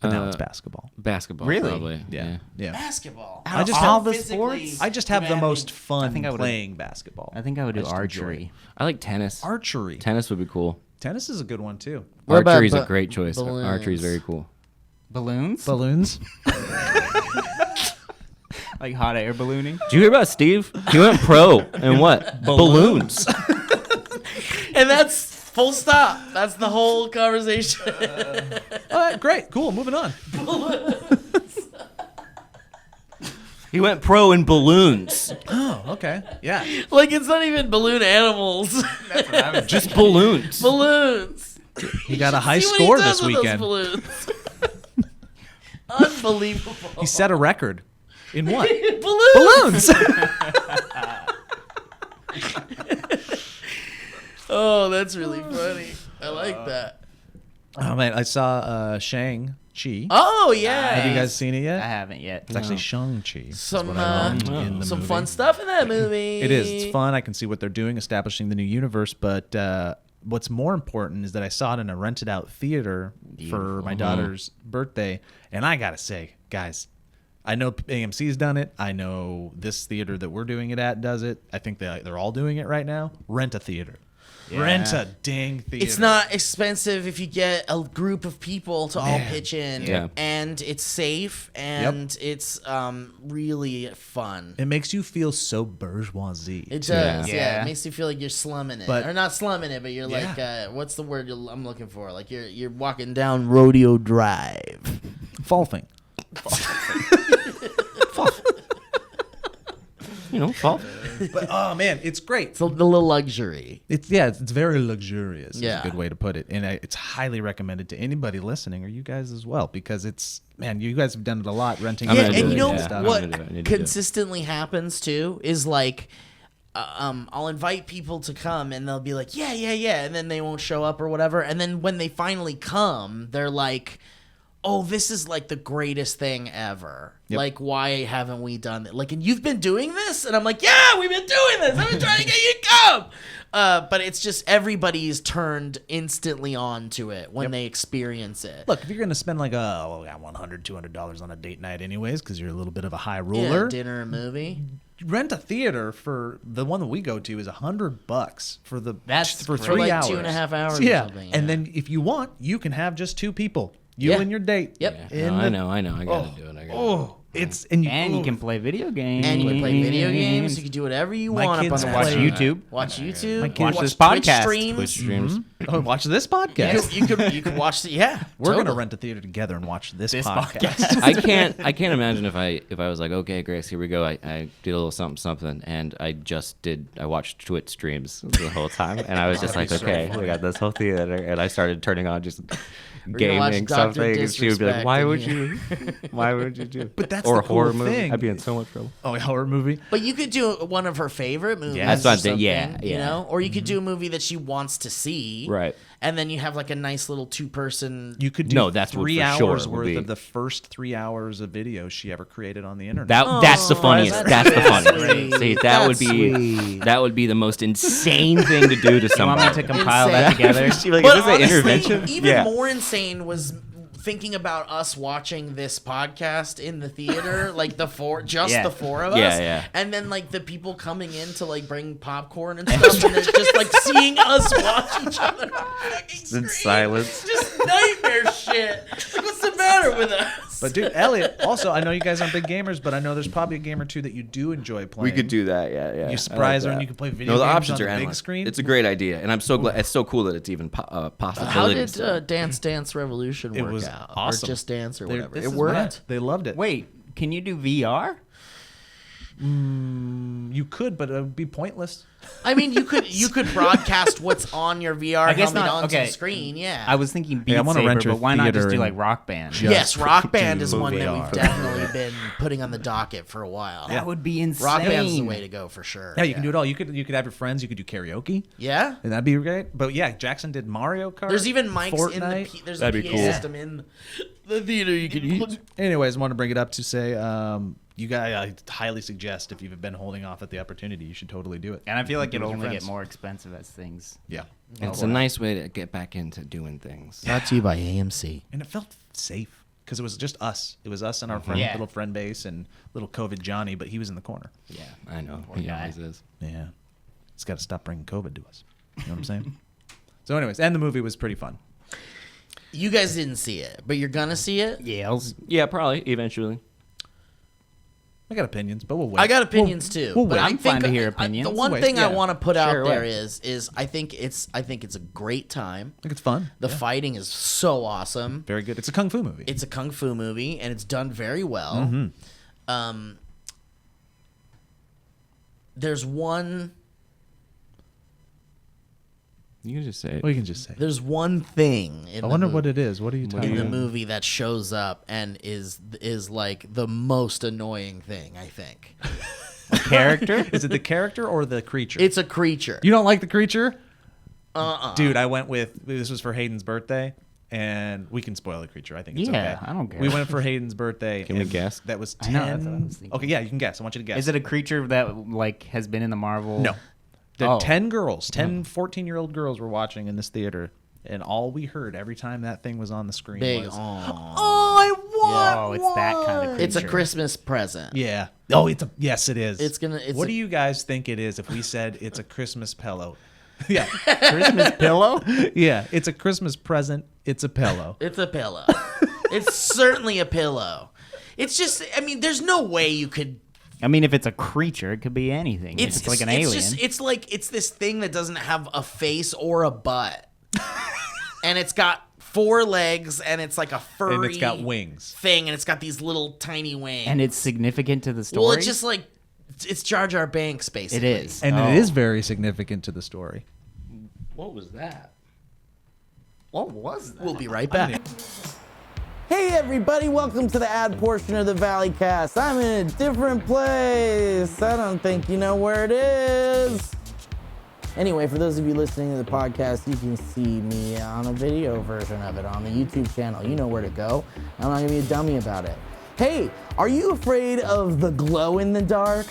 S3: But now it's basketball.
S4: Basketball,
S5: Really?
S4: probably.
S3: Yeah.
S1: Basketball.
S3: I just
S5: all
S3: have
S5: the sports?
S3: I just have the most fun
S5: think I would've-
S3: playing basketball.
S5: I think I would do
S3: just enjoy
S5: archery.
S4: I like tennis.
S3: Archery.
S4: Tennis would be cool.
S3: Tennis is a good one too.
S1: What about
S4: Archery is a great choice.
S1: balloons?
S4: Archery is very cool.
S5: Balloons?
S3: Balloons.
S5: Like hot air ballooning?
S4: Did you hear about Steve? He went pro and what? Balloons.
S1: And that's full stop. That's the whole conversation.
S3: All right, great, cool. Moving on.
S4: He went pro in balloons.
S3: Oh, okay. Yeah.
S1: Like, it's not even balloon animals.
S4: Just balloons.
S1: Balloons.
S3: He got a high
S1: See what he
S3: score
S1: does
S3: this
S1: with those
S3: weekend.
S1: balloons. Unbelievable.
S3: He set a record. In what?
S1: Balloons.
S3: Balloons.
S1: Oh, that's really funny. I like that.
S3: Oh man, I saw Shang-Chi.
S1: Oh yeah.
S3: Have you guys seen it
S5: I
S3: yet?
S5: haven't yet.
S3: It's actually Shang-Chi. That's
S1: Some
S3: what I learned in the
S1: some
S3: movie.
S1: fun stuff in that movie.
S3: It is. It's fun. I can see what they're doing, establishing the new universe. But what's more important is that I saw it in a rented out theater for my daughter's birthday. And I got to say, guys, I know AMC's done it. I know this theater that we're doing it at does it. I think they're all doing it right now. Rent a theater.
S5: Yeah.
S3: Rent a dang theater.
S1: It's not expensive if you get a group of people to all pitch in,
S4: Yeah.
S1: and it's safe, and it's really fun.
S3: It makes you feel so bourgeoisie.
S1: It
S3: too.
S1: does, yeah.
S5: Yeah.
S1: It makes you feel like you're slumming it,
S3: But-
S1: or not slumming it, but you're like, what's the word I'm looking for? Like you're walking down Rodeo Drive.
S3: Falfing.
S4: You know, fall.
S3: But oh man, it's great.
S1: It's a little luxury.
S3: It's very luxurious. Is
S1: Yeah.
S3: a good way to put it, and it's highly recommended to anybody listening, or you guys as well, because it's you guys have done it a lot, renting.
S4: I'm
S1: Yeah,
S4: gonna
S1: and
S4: do
S1: you
S4: it,
S1: know
S4: yeah. I'm
S1: what
S4: gonna do it. I need to do it.
S1: consistently happens too is like, I'll invite people to come and they'll be like, yeah, and then they won't show up or whatever, and then when they finally come, they're like, oh, this is like the greatest thing ever.
S3: Yep.
S1: Like, why haven't we done it? Like, and you've been doing this? And I'm like, yeah, we've been doing this. I've been trying to get you to come. But it's just everybody's turned instantly on to it when they experience it.
S3: Look, if you're gonna spend like $100, $200 on a date night, anyways, because you're a little bit of a high
S1: Yeah,
S3: roller,
S1: dinner and movie.
S3: rent a theater for the one that we go to is $100 for the
S5: That's
S3: for
S5: great.
S3: 3
S1: For like
S3: hours,
S1: 2.5 hours or
S3: Yeah,
S1: something,
S3: and
S1: yeah.
S3: then if you want, you can have just 2 people, you
S1: Yeah.
S3: and your date.
S1: Yep.
S4: Yeah. No, I know. I gotta do it. I gotta do it.
S3: Oh, it's
S5: And you can play video games.
S1: And you can play video games. You can do whatever you
S3: My
S1: want up on
S3: kids
S1: the
S5: watch
S1: website.
S5: YouTube.
S1: Watch YouTube.
S3: My kids-
S5: Watch
S1: watch
S5: this
S1: Twitch
S5: podcast.
S1: streams.
S4: Twitch streams.
S3: Oh, watch this podcast.
S1: You could watch the
S3: We're gonna
S1: totally.
S3: rent a theater together and watch this
S5: This
S3: podcast.
S4: I can't imagine if I was like, okay, Grace, here we go. I did a little something, and I watched Twitch streams the whole time, and I was just like, okay, we got this whole theater, and I started turning on just
S1: gonna watch
S4: gaming
S1: Dr.
S4: something, and she would be like,
S1: Disrespect
S4: why
S1: in
S4: would
S1: here.
S4: why would you do?
S3: But that's
S4: or
S3: the
S4: a horror
S3: cool
S4: movie.
S3: thing.
S4: I'd be in so much trouble.
S3: Oh, a horror movie.
S1: But you could do one of her favorite movies.
S5: Yeah.
S4: That's what I'm
S1: or
S4: saying. Yeah,
S1: something, You
S4: yeah.
S1: know, or you could do a movie that she wants to see.
S4: Right.
S1: And then you have like a nice little 2-person.
S3: You could do
S4: No, that's what
S3: 3
S4: for
S3: hours
S4: sure would
S3: worth
S4: be.
S3: of the first 3 hours of video she ever created on the internet.
S4: That's the funniest. That's the funniest.
S1: sweet.
S4: See, that
S1: That's
S4: would be
S1: sweet.
S4: that would be the most insane thing to do to
S5: You want
S4: somebody.
S5: me to compile that
S1: Insane.
S5: together?
S4: She like,
S1: But
S4: is this an
S1: honestly,
S4: intervention?
S1: even
S4: Yeah.
S1: more insane was thinking about us watching this podcast in the theater, like the four of
S4: Yeah,
S1: us,
S4: yeah.
S1: and then like the people coming in to like bring popcorn and stuff, and it's just like seeing us watch each other on the fucking screen.
S4: silence.
S1: Just nightmare shit. Like, what's the matter with us?
S3: But dude, Elliot, also I know you guys aren't big gamers, but I know there's probably a game or two that you do enjoy playing.
S4: We could do that, yeah.
S3: You
S4: I
S3: surprise her
S4: like
S3: and
S4: that.
S3: you can play video
S4: No, the
S3: games
S4: options
S3: on
S4: are
S3: the big
S4: endless.
S3: screen.
S4: It's a great idea, and I'm so glad. It's so cool that it's even
S1: How
S4: possibilities.
S1: did Dance Dance Revolution
S3: It
S1: work
S3: was
S1: out?
S3: awesome.
S1: Or Just Dance or
S3: They're-
S1: whatever.
S3: this
S1: It
S3: is
S1: worked.
S3: mad. They loved it.
S5: Wait, can you do VR?
S3: You could, but it would be pointless.
S1: I mean, you could broadcast what's on your VR
S5: I guess
S1: helmet
S5: not.
S1: onto
S5: Okay.
S1: the screen. Yeah.
S5: I was thinking Beat
S3: Hey, I wanna
S5: Saber,
S3: rent your
S5: but why not just
S3: theater
S5: do like
S3: and
S5: Rock Band?
S3: just
S1: Yes, Rock Band
S3: do
S1: is one that we've
S3: VR.
S1: definitely been putting on the docket for a while.
S5: That would be insane.
S1: Rock Band's the way to go for sure.
S3: Yeah, you can do it all. You could have your friends. You could do karaoke,
S1: Yeah.
S3: and that'd be great. But yeah, Jackson did Mario Kart.
S1: There's even mics in the
S3: Fortnite.
S1: there's
S4: That'd
S1: a
S4: be
S1: PA
S4: cool.
S1: system in the theater you can use.
S3: Anyways, I want to bring it up to say, you guys, I highly suggest if you've been holding off at the opportunity, you should totally do it.
S5: And I feel like
S3: Do it
S5: it'll
S3: with your
S5: only get
S3: friends.
S5: more expensive as things.
S3: Yeah,
S4: It's a nice way to get back into doing things.
S1: Brought to you by AMC.
S3: and it felt safe. because it was just us. It was us and our little friend base and little COVID Johnny, but he was in the corner.
S4: Yeah, I know. He always is.
S3: Yeah. He's got to stop bringing COVID to us. You know what I'm saying? So anyways, and the movie was pretty fun.
S1: You guys didn't see it, but you're gonna see it?
S4: Yeah, probably, eventually.
S3: I got opinions, but we'll wait.
S1: I got opinions too.
S3: we'll
S1: but
S3: wait.
S1: I
S5: I'm
S1: think
S5: fine to hear opinions.
S1: The one
S3: We'll
S1: thing
S3: wait.
S1: I
S3: Yeah.
S1: want to put out
S4: Sure,
S1: there
S4: wait.
S1: is I think it's a great time.
S3: I think it's fun.
S1: The fighting is so awesome.
S3: Very good. It's a kung fu movie.
S1: It's a kung fu movie, and it's done very well.
S3: Mm-hmm.
S1: There's one.
S4: You can just say it.
S3: Well, you can just say.
S1: There's one thing.
S3: I wonder what it is. What are you talking
S1: in the
S3: about?
S1: movie that shows up and is like the most annoying thing, I think.
S5: Character?
S3: Is it the character or the creature?
S1: It's a creature.
S3: You don't like the creature?
S1: Uh-uh.
S3: Dude, I went with, this was for Hayden's birthday, and we can spoil the creature. I think it's
S5: Yeah,
S3: okay.
S5: I don't care.
S3: We went for Hayden's birthday.
S4: Can we
S3: and
S4: guess?
S3: That was
S5: I
S3: 10.
S5: know, that's what I was thinking.
S3: Okay, yeah, you can guess. I want you to guess.
S5: Is it a creature that like has been in the Marvel?
S3: No. The
S5: Oh.
S3: 10 girls, 10 14-year-old girls were watching in this theater, and all we heard every time that thing was on the screen
S1: Big.
S3: was,
S1: Aw.
S3: "Oh, I want
S5: Oh, it's that kind of creature.
S1: It's a Christmas present.
S3: Yeah. Oh, yes, it is.
S1: It's
S3: What do you guys think it is if we said it's a Christmas pillow? Yeah.
S5: Christmas pillow?
S3: Yeah, it's a Christmas present. It's a pillow.
S1: It's a pillow. It's certainly a pillow. It's just, I mean, there's no way you could.
S5: I mean, if it's a creature, it could be anything. It's like an alien.
S1: It's this thing that doesn't have a face or a butt, and it's got 4 legs, and it's like a furry.
S3: And it's got wings.
S1: Thing, and it's got these little tiny wings.
S5: And it's significant to the story.
S1: well, it's just like it's Jar Jar Binks, basically.
S5: It is.
S3: And
S5: Oh.
S3: it is very significant to the story.
S4: What was that? What was that?
S1: We'll be right back. Hey everybody, welcome to the ad portion of the Valleycast. I'm in a different place. I don't think you know where it is. Anyway, for those of you listening to the podcast, you can see me on a video version of it on the YouTube channel. You know where to go. I'm not gonna be a dummy about it. Hey, are you afraid of the glow in the dark?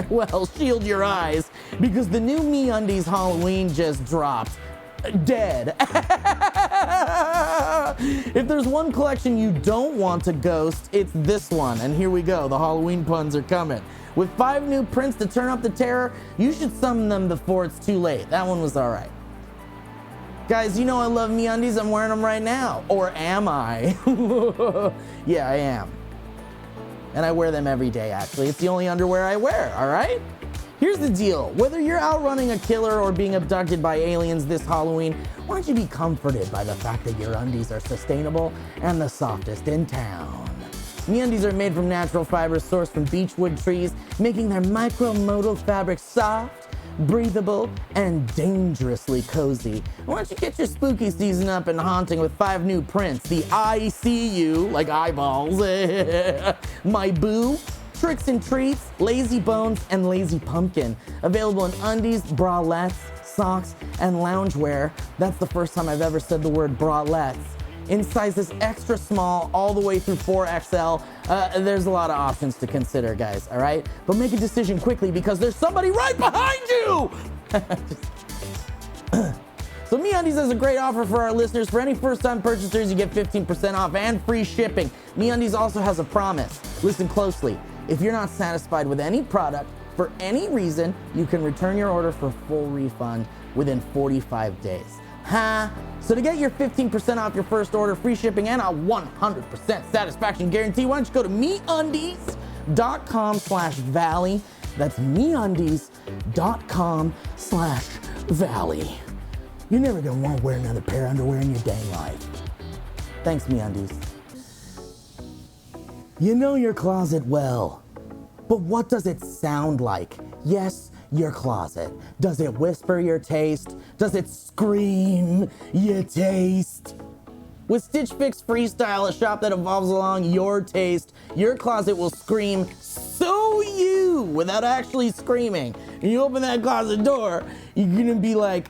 S1: Well, shield your eyes, because the new MeUndies Halloween just dropped. Dead. If there's one collection you don't want to ghost, it's this one. And here we go, the Halloween puns are coming. With 5 new prints to turn up the terror, you should summon them before it's too late. That one was all right. Guys, you know I love MeUndies. I'm wearing them right now. Or am I? Yeah, I am. And I wear them every day, actually. It's the only underwear I wear, all right? Here's the deal. Whether you're outrunning a killer or being abducted by aliens this Halloween, why don't you be comforted by the fact that your undies are sustainable and the softest in town? MeUndies are made from natural fibers sourced from beechwood trees, making their micromodal fabric soft, breathable, and dangerously cozy. Why don't you get your spooky season up and haunting with 5 new prints? The I See You, like eyeballs, My Boo, Tricks and Treats, Lazy Bones, and Lazy Pumpkin. Available in undies, bralettes, socks, and loungewear. That's the first time I've ever said the word bralettes. In sizes extra small all the way through 4XL. There's a lot of options to consider, guys, all right? But make a decision quickly because there's somebody right behind you! So MeUndies has a great offer for our listeners. For any first-time purchasers, you get 15% off and free shipping. MeUndies also has a promise. Listen closely. If you're not satisfied with any product, for any reason, you can return your order for full refund within 45 days. So to get your 15% off your first order, free shipping, and a 100% satisfaction guarantee, why don't you go to MeUndies.com/Valley. That's MeUndies.com/Valley. You're never gonna want to wear another pair of underwear in your dang life. Thanks, MeUndies. You know your closet well, but what does it sound like? Yes, your closet. Does it whisper your taste? Does it scream your taste? With Stitch Fix Freestyle, a shop that evolves along your taste, your closet will scream, "So you," without actually screaming. And you open that closet door, you're gonna be like,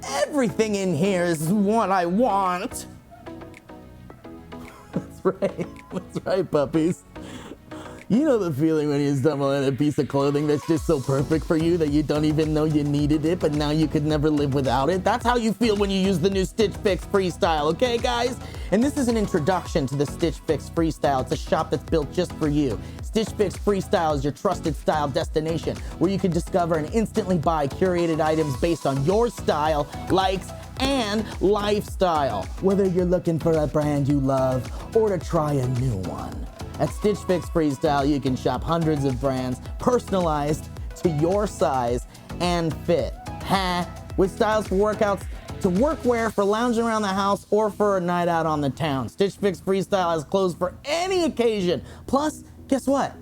S1: "Everything in here is what I want." That's right, puppies. You know the feeling when you stumble on a piece of clothing that's just so perfect for you that you don't even know you needed it, but now you could never live without it? That's how you feel when you use the new Stitch Fix Freestyle, okay, guys?
S6: And this is an introduction to the Stitch Fix Freestyle. It's a shop that's built just for you. Stitch Fix Freestyle is your trusted style destination where you can discover and instantly buy curated items based on your style, likes, and lifestyle. Whether you're looking for a brand you love or to try a new one. At Stitch Fix Freestyle, you can shop hundreds of brands personalized to your size and fit. With styles for workouts to workwear for lounging around the house or for a night out on the town. Stitch Fix Freestyle has clothes for any occasion. Plus, guess what?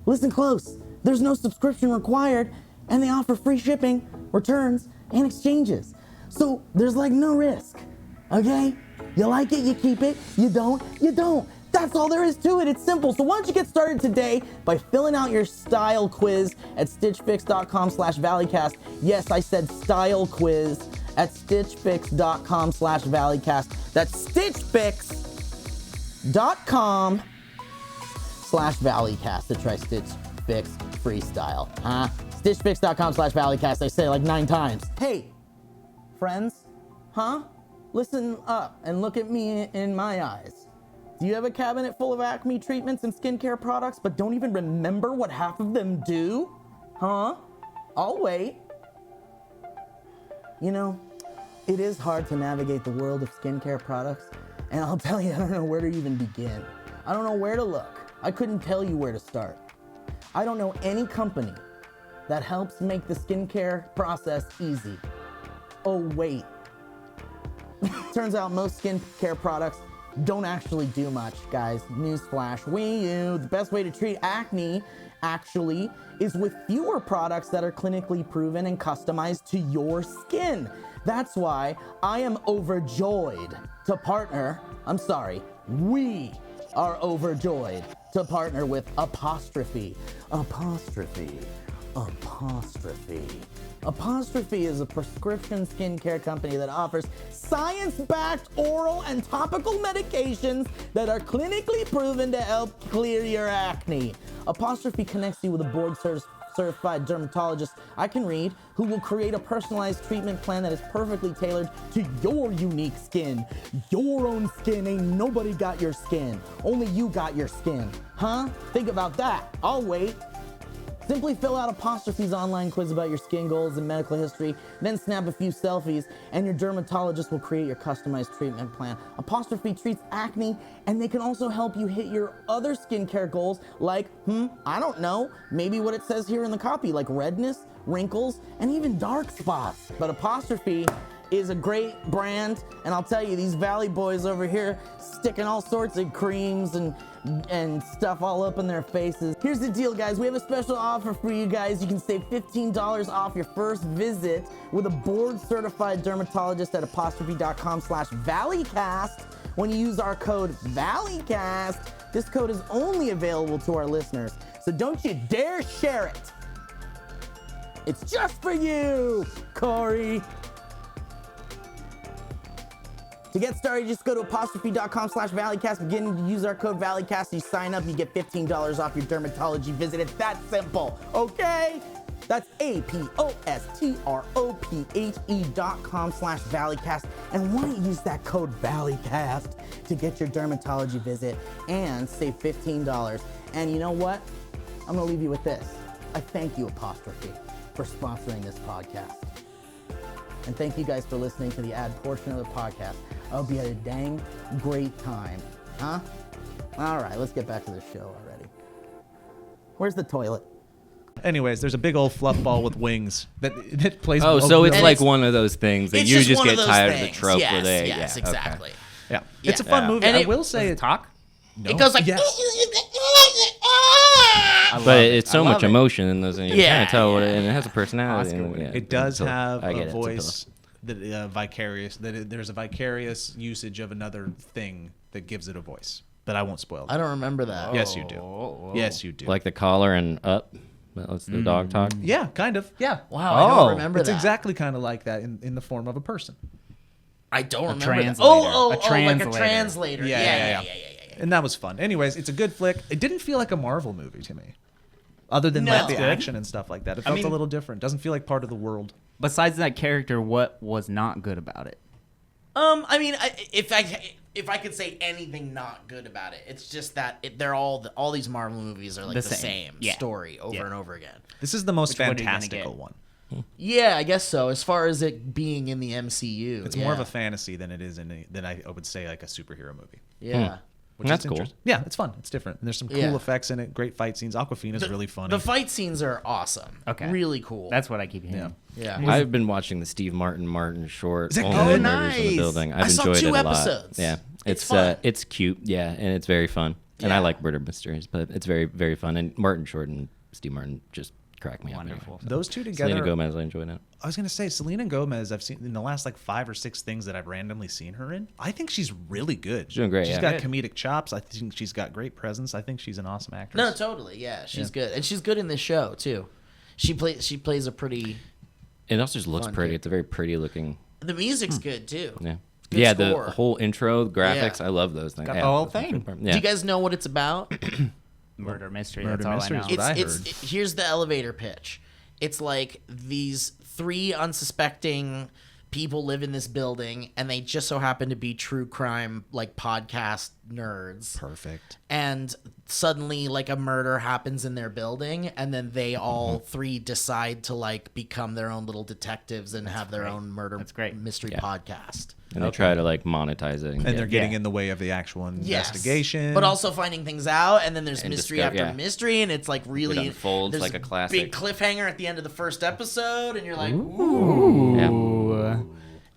S6: Listen close. There's no subscription required, and they offer free shipping, returns, and exchanges. So there's like no risk, okay? You like it, you keep it. You don't, you don't. That's all there is to it. It's simple. So why don't you get started today by filling out your style quiz at stitchfix.com/valleycast. Yes, I said style quiz at stitchfix.com/valleycast. That's stitchfix.com/valleycast to try Stitch Fix Freestyle. Stitchfix.com/valleycast. I say it like 9 times. Hey, friends, listen up and look at me in my eyes. Do you have a cabinet full of acne treatments and skincare products but don't even remember what half of them do? I'll wait. You know, it is hard to navigate the world of skincare products, and I'll tell you, I don't know where to even begin. I don't know where to look. I couldn't tell you where to start. I don't know any company that helps make the skincare process easy. Oh, wait. Turns out most skincare products don't actually do much, guys. Newsflash, the best way to treat acne actually is with fewer products that are clinically proven and customized to your skin. That's why I am overjoyed to partner, we are overjoyed to partner with Apostrophe. Apostrophe is a prescription skincare company that offers science-backed oral and topical medications that are clinically proven to help clear your acne. Apostrophe connects you with a board-certified dermatologist I can read, who will create a personalized treatment plan that is perfectly tailored to your unique skin. Your own skin. Ain't nobody got your skin. Only you got your skin. Think about that. I'll wait. Simply fill out Apostrophe's online quiz about your skin goals and medical history, then snap a few selfies, and your dermatologist will create your customized treatment plan. Apostrophe treats acne, and they can also help you hit your other skincare goals like, I don't know, maybe what it says here in the copy, like redness, wrinkles, and even dark spots. But Apostrophe is a great brand, and I'll tell you, these Valley boys over here sticking all sorts of creams and stuff all up in their faces. Here's the deal, guys. We have a special offer for you guys. You can save $15 off your first visit with a board-certified dermatologist at apostrophe.com/valleycast when you use our code VALLEYCAST. This code is only available to our listeners, so don't you dare share it. It's just for you, Corey. To get started, just go to apostrophe.com/valleycast. Begin to use our code VALLEYCAST. You sign up, you get $15 off your dermatology visit. It's that simple, okay? That's apostrophe.com/valleycast. And why don't you use that code VALLEYCAST to get your dermatology visit and save $15. And you know what? I'm gonna leave you with this. I thank you, Apostrophe, for sponsoring this podcast. And thank you guys for listening to the ad portion of the podcast. I hope you had a dang great time. All right, let's get back to the show already. Where's the toilet?
S3: Anyways, there's a big old fluff ball with wings that plays.
S4: Oh, so it's like one of those things that you just get tired of the trope
S1: yes,
S4: where they.
S1: Yes,
S4: yeah,
S1: exactly.
S4: Okay.
S3: Yeah, it's a fun movie.
S1: And
S3: I will say
S5: Does it talk?
S3: No.
S1: It goes like.
S3: Yes.
S4: But it's so much emotion in those, and you
S1: Yeah,
S4: kind of tell what
S1: yeah,
S4: it, and it has a personality.
S5: Oscar
S4: And,
S5: winner.
S4: yeah,
S3: It does
S4: so
S3: have
S4: I get
S3: a
S4: it, it's
S3: voice that vicarious. There's a vicarious usage of another thing that gives it a voice. But I won't spoil it.
S1: I don't remember that.
S3: Yes, you do. Yes, you do.
S4: like the collar and up. That's the dog talk.
S3: Yeah, kind of. Yeah.
S1: Wow, I don't remember
S3: It's
S1: that.
S3: exactly kind of like that in the form of a person.
S1: I don't remember
S5: translator.
S1: that. Oh,
S5: A
S1: like a
S5: translator.
S1: translator.
S3: Yeah.
S1: Yeah.
S3: And that was fun. Anyways, it's a good flick. It didn't feel like a Marvel movie to me. Other than
S1: No.
S3: like the
S1: Good.
S3: action and stuff like that. It felt a little different. Doesn't feel like part of the world.
S5: Besides that character, what was not good about it?
S1: I mean, if I could say anything not good about it, it's just that they're all these Marvel movies are like the same story over and over again.
S3: This is the most
S5: Which one are you gonna
S3: fantastical
S5: get?
S3: one.
S1: Yeah, I guess so. As far as it being in the MCU,
S3: It's more of a fantasy than it is than I would say like a superhero movie.
S1: Yeah.
S3: Which
S4: That's
S3: is
S4: cool.
S3: interesting. Yeah, it's fun. It's different. And there's some cool
S1: Yeah.
S3: effects in it. Great fight scenes. Aquafina's really funny.
S1: The fight scenes are awesome.
S5: Okay.
S1: Really cool.
S5: That's what I keep hearing.
S1: yeah.
S4: I've been watching the Steve Martin short.
S3: Is it
S4: Only
S3: good?
S4: Murders in the
S5: Nice.
S4: Building. I've
S1: I saw
S4: enjoyed
S1: 2
S4: it a lot.
S1: episodes.
S4: Yeah,
S1: It's fun.
S4: it's cute. Yeah, and it's very fun. And I like murder mysteries, but it's very very fun. And Martin Short and Steve Martin just crack me
S5: Wonderful.
S4: up.
S3: Those two together.
S4: Selena Gomez, I enjoyed it.
S3: I was gonna say Selena Gomez. I've seen in the last like 5 or 6 things that I've randomly seen her in. I think she's really good. She's
S4: doing great,
S3: She's
S4: yeah.
S3: got comedic chops. I think she's got great presence. I think she's an awesome actress.
S1: No, totally. Yeah, she's good, and she's good in this show too. She plays a pretty.
S4: It also just looks
S1: Fun,
S4: pretty.
S1: dude.
S4: It's a very pretty looking.
S1: The music's good too.
S4: Yeah.
S1: Good
S4: Yeah,
S1: score.
S4: the whole intro, the graphics,
S1: Yeah.
S4: I love those things.
S5: Got
S4: Yeah,
S5: the whole
S4: that's my
S5: thing.
S4: favorite part.
S1: Do
S4: Yeah.
S1: you guys know what it's about?
S5: Murder mystery.
S3: Murder
S5: That's all
S3: mystery
S5: I
S3: is
S5: know.
S3: what I
S1: Here's the elevator pitch. It's like these 3 unsuspecting people live in this building, and they just so happen to be true crime like podcast nerds.
S3: Perfect.
S1: And suddenly like a murder happens in their building, and then they all 3 decide to like become their own little detectives and have their own murder mystery podcast.
S4: And they try to like monetize it.
S3: And they're getting in the way of the actual investigation.
S1: But also finding things out, and then there's
S4: And
S1: mystery
S4: discover-
S1: after
S4: yeah.
S1: mystery, and it's like really
S4: It unfolds
S1: there's
S4: like a classic.
S1: big cliffhanger at the end of the first episode, and you're like, ooh.
S4: Yeah.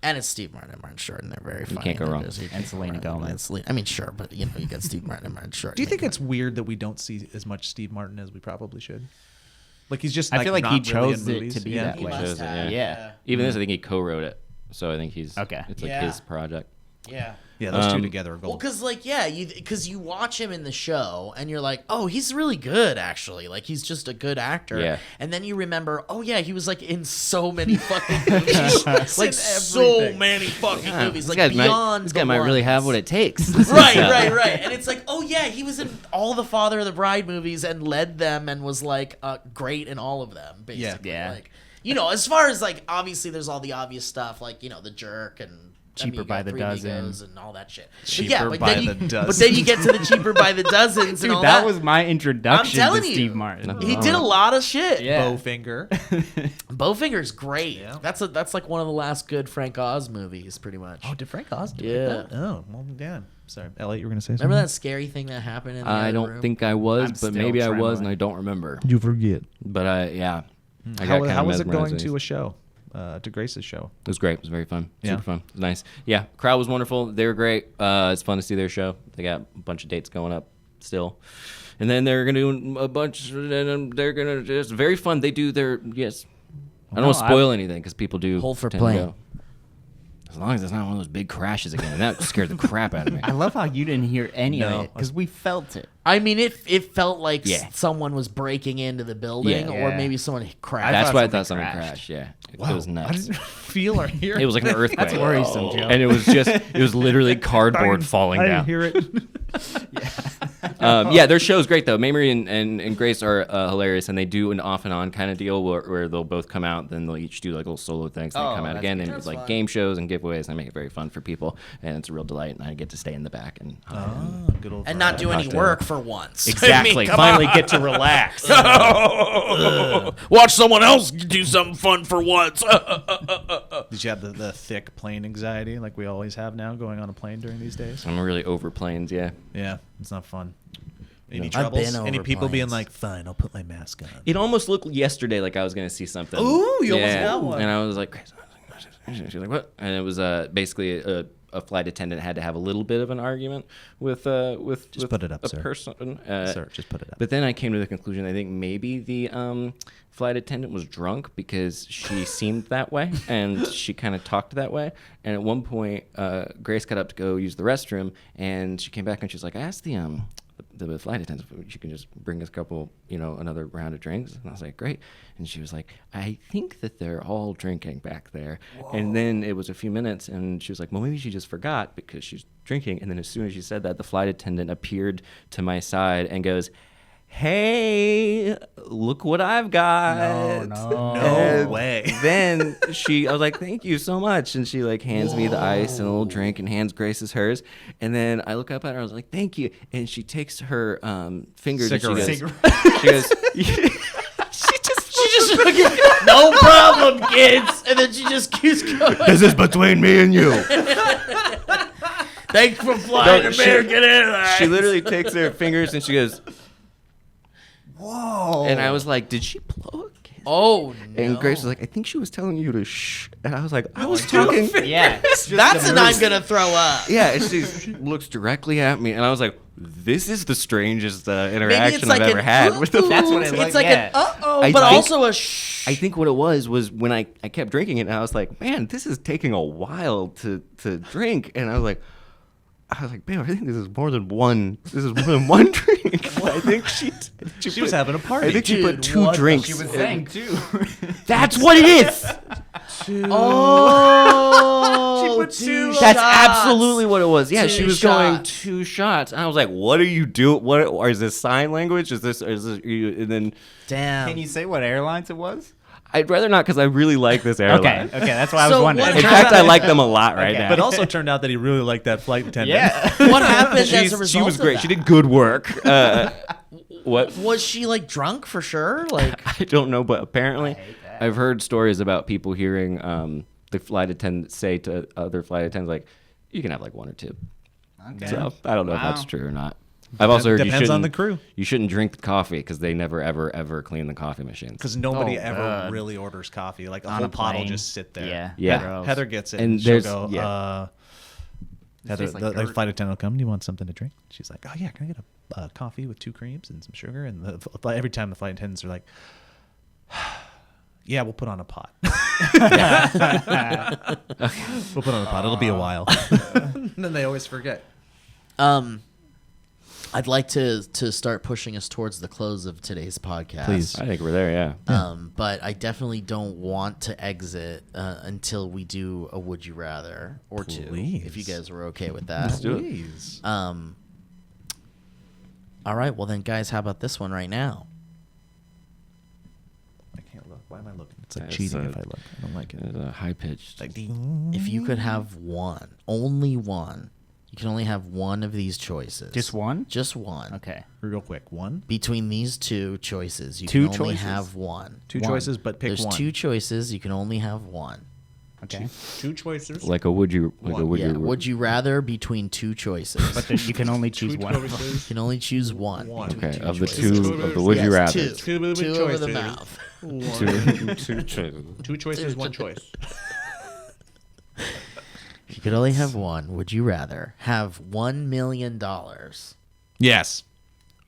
S1: And it's Steve Martin and Martin Short, and they're very funny.
S4: can't go wrong.
S5: And Selena Gomez.
S1: I mean, sure, but you know, you got Steve Martin and Martin Short.
S3: Do you think it's weird that we don't see as much Steve Martin as we probably should? Like he's just.
S5: I feel like he
S3: not really
S5: chose
S3: in
S5: it
S3: movies.
S5: to be
S3: Yeah.
S5: that
S1: He
S5: way.
S1: must have,
S5: Yeah.
S4: Even this, I think he co-wrote it, so I think he's
S5: Okay.
S4: It's like
S1: Yeah.
S4: his project.
S1: Yeah.
S3: Yeah, those two
S4: Um,
S3: together are
S1: Well,
S3: gold.
S1: because like because you watch him in the show and you're like, oh, he's really good actually. Like he's just a good actor.
S4: Yeah.
S1: And then you remember, oh yeah, he was like in so many fucking movies, like so
S3: everything.
S1: many fucking movies, like
S4: this
S1: beyond.
S4: guy might really have what it takes.
S1: Right. And it's like, oh yeah, he was in all the Father of the Bride movies and led them and was like great in all of them. Basically,
S5: Yeah.
S1: Like, you know, as far as like obviously there's all the obvious stuff like The Jerk and.
S5: Cheaper
S1: you
S5: by
S1: got
S5: the
S1: Three
S5: dozen.
S1: Amigos and all that shit.
S3: Cheaper
S1: but
S3: by
S1: then
S3: the dozen.
S1: But then you get to the Cheaper by the Dozens and
S5: Dude,
S1: all
S5: that
S1: that.
S5: was my introduction to
S1: telling you.
S5: Steve Martin.
S1: He did a lot of shit.
S5: Yeah.
S3: Bowfinger.
S1: Bowfinger's great.
S3: Yeah.
S1: That's like one of the last good Frank Oz movies, pretty much.
S3: Oh, did Frank Oz do
S1: Yeah.
S3: that? Oh, well, yeah. Sorry, Elliot, you were gonna say something.
S1: Remember that scary thing that happened in the
S4: I
S1: other
S4: don't
S1: room?
S4: think I was,
S5: I'm
S4: but
S5: still
S4: maybe I was,
S5: trembling.
S4: and I don't remember.
S3: You forget.
S4: But yeah, I got
S3: How,
S4: kind
S3: how
S4: of
S3: was it going
S4: mesmerized.
S3: to a show? To Grace's show.
S4: It was great. It was very fun.
S3: Yeah.
S4: Super fun. It was nice. Yeah, crowd was wonderful. They were great. It's fun to see their show. They got a bunch of dates going up still. And then they're going to do a bunch, and they're going to just very fun. They do their, yes. I don't want to spoil anything because people do.
S1: Hold for
S4: tend to
S1: plane.
S4: go. As long as it's not one of those big crashes again. That scared the crap out of me.
S5: I love how you didn't hear any
S3: No.
S5: of it because we felt it.
S1: I mean, it felt like
S4: Yeah.
S1: someone was breaking into the building,
S4: Yeah.
S1: or
S5: Yeah.
S1: maybe someone crashed.
S4: That's
S5: thought
S4: why I
S5: something
S4: thought something
S5: crashed.
S4: crashed. Yeah. It was
S3: I
S4: nuts.
S3: didn't feel or hear.
S4: It was like an earthquake.
S5: That's worrisome, Joe.
S4: And it was literally cardboard falling
S3: I
S4: down.
S3: didn't hear it.
S4: Yeah, their show's great though. Mamrie and Grace are hilarious, and they do an off and on kind of deal where they'll both come out, then they'll each do like little solo things, and they come out
S5: that's
S4: again,
S5: good.
S4: and
S1: That's
S4: it's like
S1: fun.
S4: game shows and giveaways, and they make it very fun for people, and it's a real delight. And I get to stay in the back and
S3: Good old
S1: and not do any
S4: Cocktail.
S1: work for once.
S4: exactly finally get to relax.
S1: Watch someone else do something fun for once.
S3: Did you have the thick plane anxiety like we always have now going on a plane during these days?
S4: I'm really over planes. Yeah,
S3: Yeah, it's not fun. Any
S1: I've
S3: troubles?
S1: been
S3: Any
S1: over
S3: people being
S1: planes.
S3: like, fine, I'll put my mask on.
S4: it almost looked yesterday like I was gonna see something.
S1: Ooh, you almost
S4: yeah.
S1: got one.
S4: And I was like, she's like, what? And it was basically a flight attendant had to have a little bit of an argument with
S3: Just put it up,
S4: a
S3: sir.
S4: person.
S3: Sir, just put it up.
S4: But then I came to the conclusion I think maybe the flight attendant was drunk because she seemed that way and she kind of talked that way. And at one point, Grace got up to go use the restroom, and she came back and she's like, I asked the flight attendant if she can just bring us a couple, another round of drinks. And I was like, great. And she was like, I think that they're all drinking back there. And then it was a few minutes, and she was like, well, maybe she just forgot because she's drinking. And then as soon as she said that, the flight attendant appeared to my side and goes, hey, look what I've got.
S3: No way.
S4: Then I was like, thank you so much. And she like hands me the ice and a little drink and hands Grace's hers. And then I look up at her, I was like, thank you. And she takes her fingers and she goes,
S1: She just no problem, kids. And then she just keeps going.
S4: this is between me and you.
S1: Thanks for flying American Airlines.
S4: She literally takes her fingers and she goes, whoa. And I was like, did she blow a kiss?
S1: Oh, no.
S4: And Grace was like, I think she was telling you to shh. And I was like, I was talking.
S5: Yeah.
S1: That's an I'm going to throw up.
S4: Yeah, and she looks directly at me. And I was like, this is the strangest interaction I've ever had with the
S5: That's what it looked.
S1: It's like an uh-oh,
S4: I
S1: but
S4: think-
S1: also a shh.
S4: I think what it was when I kept drinking it, and I was like, man, this is taking a while to drink. And I was like, babe, I think this is more than one. This is more than one drink. I think she
S3: was having a party.
S4: I think she put
S1: Dude,
S4: two
S1: what
S4: drinks.
S5: She was saying too.
S4: That's what it is.
S1: Oh,
S3: She put two
S4: That's
S1: shots.
S4: absolutely what it was. Yeah, she
S1: Two
S4: was going
S1: shots.
S4: 2 shots, and I was like, "What are you doing? What or is this sign language? Is this? And then
S1: Damn.
S5: Can you say what airlines it was?
S4: I'd rather not because I really like this airline.
S5: Okay, that's what I was
S1: So
S5: wondering.
S1: what-
S4: In fact, I like them a lot right
S5: Okay.
S4: now.
S3: But also turned out that he really liked that flight attendant.
S5: Yeah.
S1: What happened as a result
S4: she was
S1: of
S4: great.
S1: that?
S4: She did good work. What?
S1: Was she like drunk for sure? Like,
S4: I don't know, but apparently, I've heard stories about people hearing the flight attendant say to other flight attendants, like, "You can have like 1 or 2."
S5: Okay.
S4: So I don't know if
S5: Wow.
S4: that's true or not. I've also heard
S3: Depends on the crew.
S4: You shouldn't drink the coffee because they never ever clean the coffee machines.
S3: Because nobody
S5: Oh,
S3: ever
S5: God.
S3: really orders coffee. Like a
S5: On
S3: whole
S5: a
S3: pot will
S5: plane.
S3: just sit there.
S5: Yeah.
S4: Yeah.
S5: Gross.
S3: Heather gets it,
S4: And
S3: and she'll
S4: there's-
S3: go,
S4: yeah.
S3: Heather,
S5: tastes like
S3: the
S5: dirt.
S3: flight attendant will come. Do you want something to drink? She's like, oh yeah, can I get a coffee with 2 creams and some sugar? And every time the flight attendants are like, yeah, we'll put on a pot. We'll put on a pot. It'll be a while. And then they always forget.
S1: I'd like to start pushing us towards the close of today's podcast.
S3: Please.
S4: I think we're there. Yeah.
S1: But I definitely don't want to exit until we do a would you rather or 2,
S3: Please.
S1: if you guys were okay with that.
S4: do it.
S3: Please.
S1: All right, well then, guys, how about this one right now?
S3: I can't look. Why am I looking? It's like
S4: It's,
S3: cheating if I look. I don't like it.
S4: It's a high pitched.
S3: Like,
S1: If you could have one, only one, you can only have one of these choices.
S5: Just one?
S1: Just one.
S5: Okay.
S3: real quick. 1,
S1: Between these 2 choices, you
S5: Two
S1: can only
S5: choices?
S1: have one.
S3: 2
S5: One.
S3: choices, but pick
S1: There's
S3: one.
S1: 2 choices, you can only have one.
S5: Okay.
S3: 2 choices.
S4: Like a would you? Like a
S3: One.
S4: would
S1: Yeah,
S4: you?
S1: would you rather between 2 choices?
S5: But you can only choose one.
S1: You can only choose one.
S4: Okay, of the
S1: choices.
S4: 2 of the would you
S1: Yes,
S4: rather.
S1: 2. 2 over the mouth.
S4: Two choices.
S3: 2 choices, 1 choice.
S1: If you could only have one, would you rather have $1 million
S3: Yes.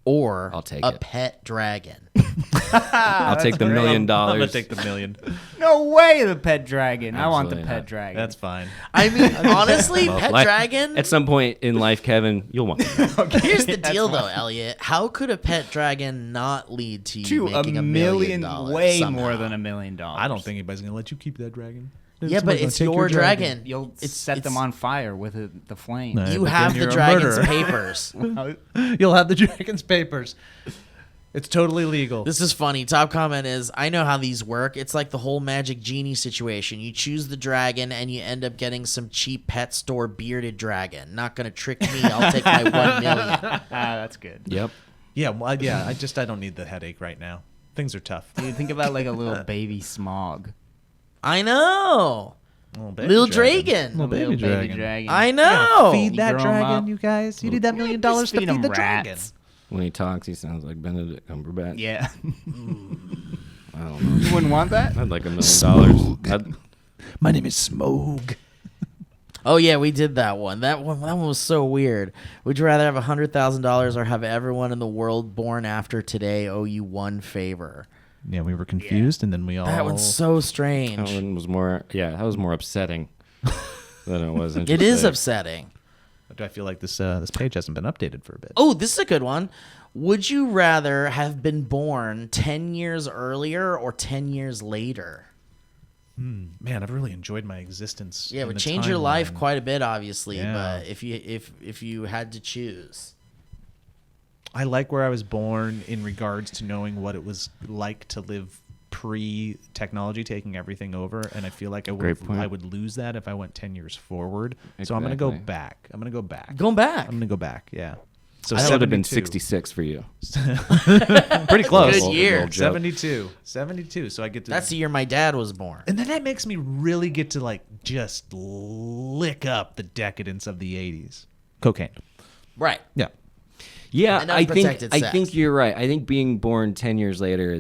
S1: or
S4: I'll take
S1: a
S4: it.
S1: pet dragon?
S4: I'll take the $1 million.
S3: I'm gonna take the $1 million.
S5: No way, the pet dragon. I want the
S4: Absolutely
S5: pet
S4: not.
S5: dragon.
S3: That's fine.
S1: I mean, honestly, pet
S4: Like,
S1: dragon.
S4: At some point in life, Kevin, you'll want.
S1: Here's the deal, though, Elliot. How could a pet dragon not lead to you
S5: to
S1: making
S5: a
S1: $1
S5: million,
S1: million?
S5: way
S1: somehow?
S5: more than $1 million.
S3: I don't think anybody's gonna let you keep that dragon.
S1: Yeah, but
S3: Somebody's gonna
S1: it's
S3: take
S1: your dragon.
S5: You'll
S1: It's-
S5: set them
S1: it's-
S5: on fire with the flame.
S3: No.
S1: You
S3: but
S1: have
S3: then
S1: the
S3: you're a
S1: dragon's
S3: murderer.
S1: papers.
S3: You'll have the dragon's papers. It's totally legal.
S1: This is funny. Top comment is, I know how these work. It's like the whole Magic Genie situation. You choose the dragon and you end up getting some cheap pet store bearded dragon. Not going to trick me. I'll take my 1 million.
S5: That's good.
S4: Yep.
S3: Yeah, well, I don't need the headache right now. Things are tough.
S5: Dude, think about like a little baby smog.
S1: I know.
S3: Baby
S1: Little dragon.
S3: Little baby dragon.
S1: I know.
S3: Feed that
S5: You grow 'em
S3: dragon,
S5: up.
S3: you guys. You need that $1 million
S5: Just
S3: to
S5: feed
S3: feed
S5: 'em
S3: the dragon.
S5: rats.
S4: When he talks, he sounds like Benedict Cumberbatch.
S5: Yeah.
S4: I don't know.
S5: You wouldn't want that?
S4: I'd like $1 million.
S3: My name is Smog.
S1: Oh yeah, we did that one. That one was so weird. Would you rather have $100,000 or have everyone in the world born after today owe you one favor?
S3: Yeah, we were confused, and then we all.
S1: That one's so
S4: That
S1: strange.
S4: one was more. Yeah, that was more upsetting than it was.
S1: It is
S4: interesting.
S1: upsetting.
S3: I feel like this page hasn't been updated for a bit.
S1: Oh, this is a good one. Would you rather have been born 10 years earlier or 10 years later?
S3: Man, I've really enjoyed my existence.
S1: Yeah, it
S3: in
S1: would
S3: the
S1: change your life
S3: timeline.
S1: quite a bit, obviously.
S3: Yeah.
S1: But if you had to choose,
S3: I like where I was born in regards to knowing what it was like to live pre-technology taking everything over, and I feel like I would lose that if I went 10 years forward. So I'm going to go back.
S1: Going back.
S3: I'm going to go back, yeah. So
S4: I would have been
S3: 72.
S4: 66 for you.
S3: Pretty close.
S1: Good year.
S4: Little joke.
S3: 72. So I get to.
S1: That's the year my dad was born.
S3: And then that makes me really get to like just lick up the decadence of the 80s. Cocaine.
S1: Right.
S3: Yeah.
S4: Yeah,
S1: And
S4: I
S1: unprotected
S4: think
S1: sex.
S4: you're right. I think being born 10 years later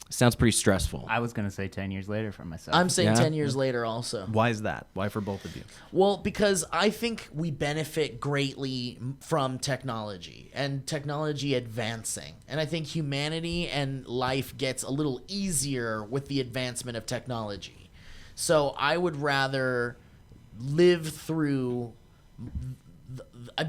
S4: sounds pretty stressful.
S5: I was gonna say 10 years later for myself.
S1: I'm saying
S4: Yeah.
S1: 10 years later also.
S3: Why is that? Why for both of you?
S1: Well, because I think we benefit greatly from technology and technology advancing. And I think humanity and life gets a little easier with the advancement of technology. So I would rather live through,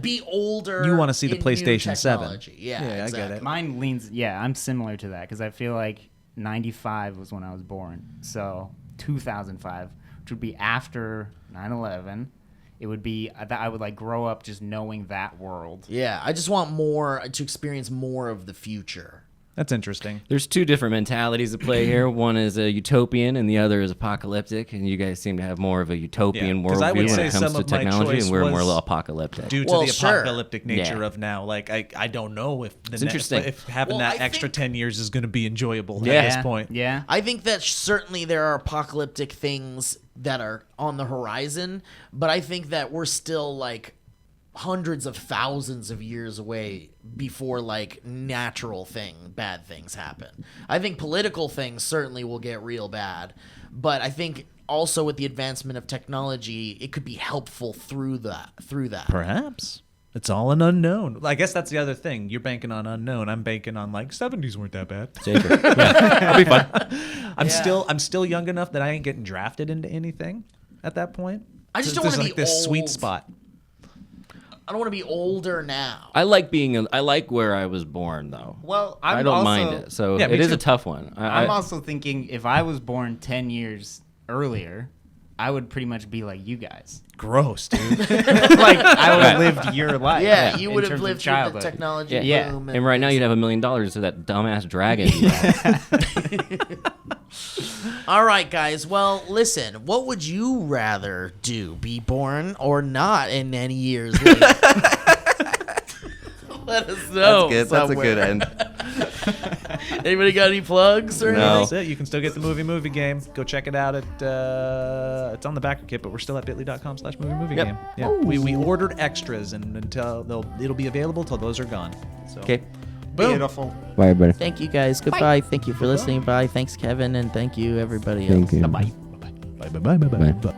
S1: be older.
S3: You wanna see the
S1: in new
S3: PlayStation 7.
S1: technology. Yeah,
S3: Yeah, I get
S1: exactly.
S3: it.
S5: Mine leans. Yeah, I'm similar to that because I feel like 95 was when I was born. So 2005, which would be after 9/11. It would be that I would like grow up just knowing that world.
S1: Yeah, I just want more to experience more of the future.
S3: That's interesting.
S4: There's two different mentalities at play here. One is a utopian, and the other is apocalyptic. And you guys seem to have more of a utopian
S3: Yeah, 'cause I
S4: worldview
S3: would
S4: when
S3: say
S4: it
S3: some
S4: comes to
S3: of my
S4: technology,
S3: choice
S4: and we're more
S3: was
S4: apocalyptic.
S3: Due to
S1: Well,
S3: the
S1: sure.
S3: apocalyptic nature
S4: Yeah.
S3: of now, like I don't know if
S4: It's interesting.
S3: if having
S1: Well,
S3: that
S1: I
S3: extra
S1: think-
S3: 10 years is going to be enjoyable
S4: Yeah.
S3: at this point.
S5: Yeah.
S1: I think that certainly there are apocalyptic things that are on the horizon, but I think that we're still like hundreds of thousands of years away before like bad things happen. I think political things certainly will get real bad, but I think also with the advancement of technology, it could be helpful through that.
S3: Perhaps. It's all an unknown. I guess that's the other thing. You're banking on unknown. I'm banking on like 70s weren't that bad.
S4: Safer. Yeah, it'll be fun.
S3: I'm still young enough that I ain't getting drafted into anything at that point.
S1: I just don't
S3: There's
S1: wanna
S3: like
S1: be
S3: this sweet
S1: old.
S3: spot.
S1: I don't want to be older now.
S4: I like where I was born, though.
S5: Well,
S4: I don't mind it. So
S3: Yeah, me
S4: it is
S3: too.
S4: a tough one.
S5: I'm also thinking if I was born 10 years earlier, I would pretty much be like you guys.
S3: Gross, dude.
S5: Like I would have lived your life.
S1: Yeah, you
S5: in
S1: would have
S5: terms of
S1: lived through the
S5: childhood.
S1: technology
S4: Yeah.
S1: boom.
S4: And right now you'd have $1 million to that dumbass dragon.
S1: All right, guys. Well, listen. What would you rather do? Be born or not in any years later? Let us know.
S7: That's good. That's a
S1: somewhere.
S7: good end.
S1: Anybody got any plugs or
S7: No.
S1: anything?
S3: That's it. You can still get the movie game. Go check it out at it's on the backer kit, but we're still at bit.ly/movie game. Yeah. We ordered extras and it'll be available till those are gone. So
S4: Okay.
S5: Beautiful.
S4: Bye, everybody.
S1: Thank you, guys. Goodbye. Thank you for listening. Bye. Thanks, Kevin, and thank you, everybody else.
S4: Thank you.
S5: Bye.
S3: bye.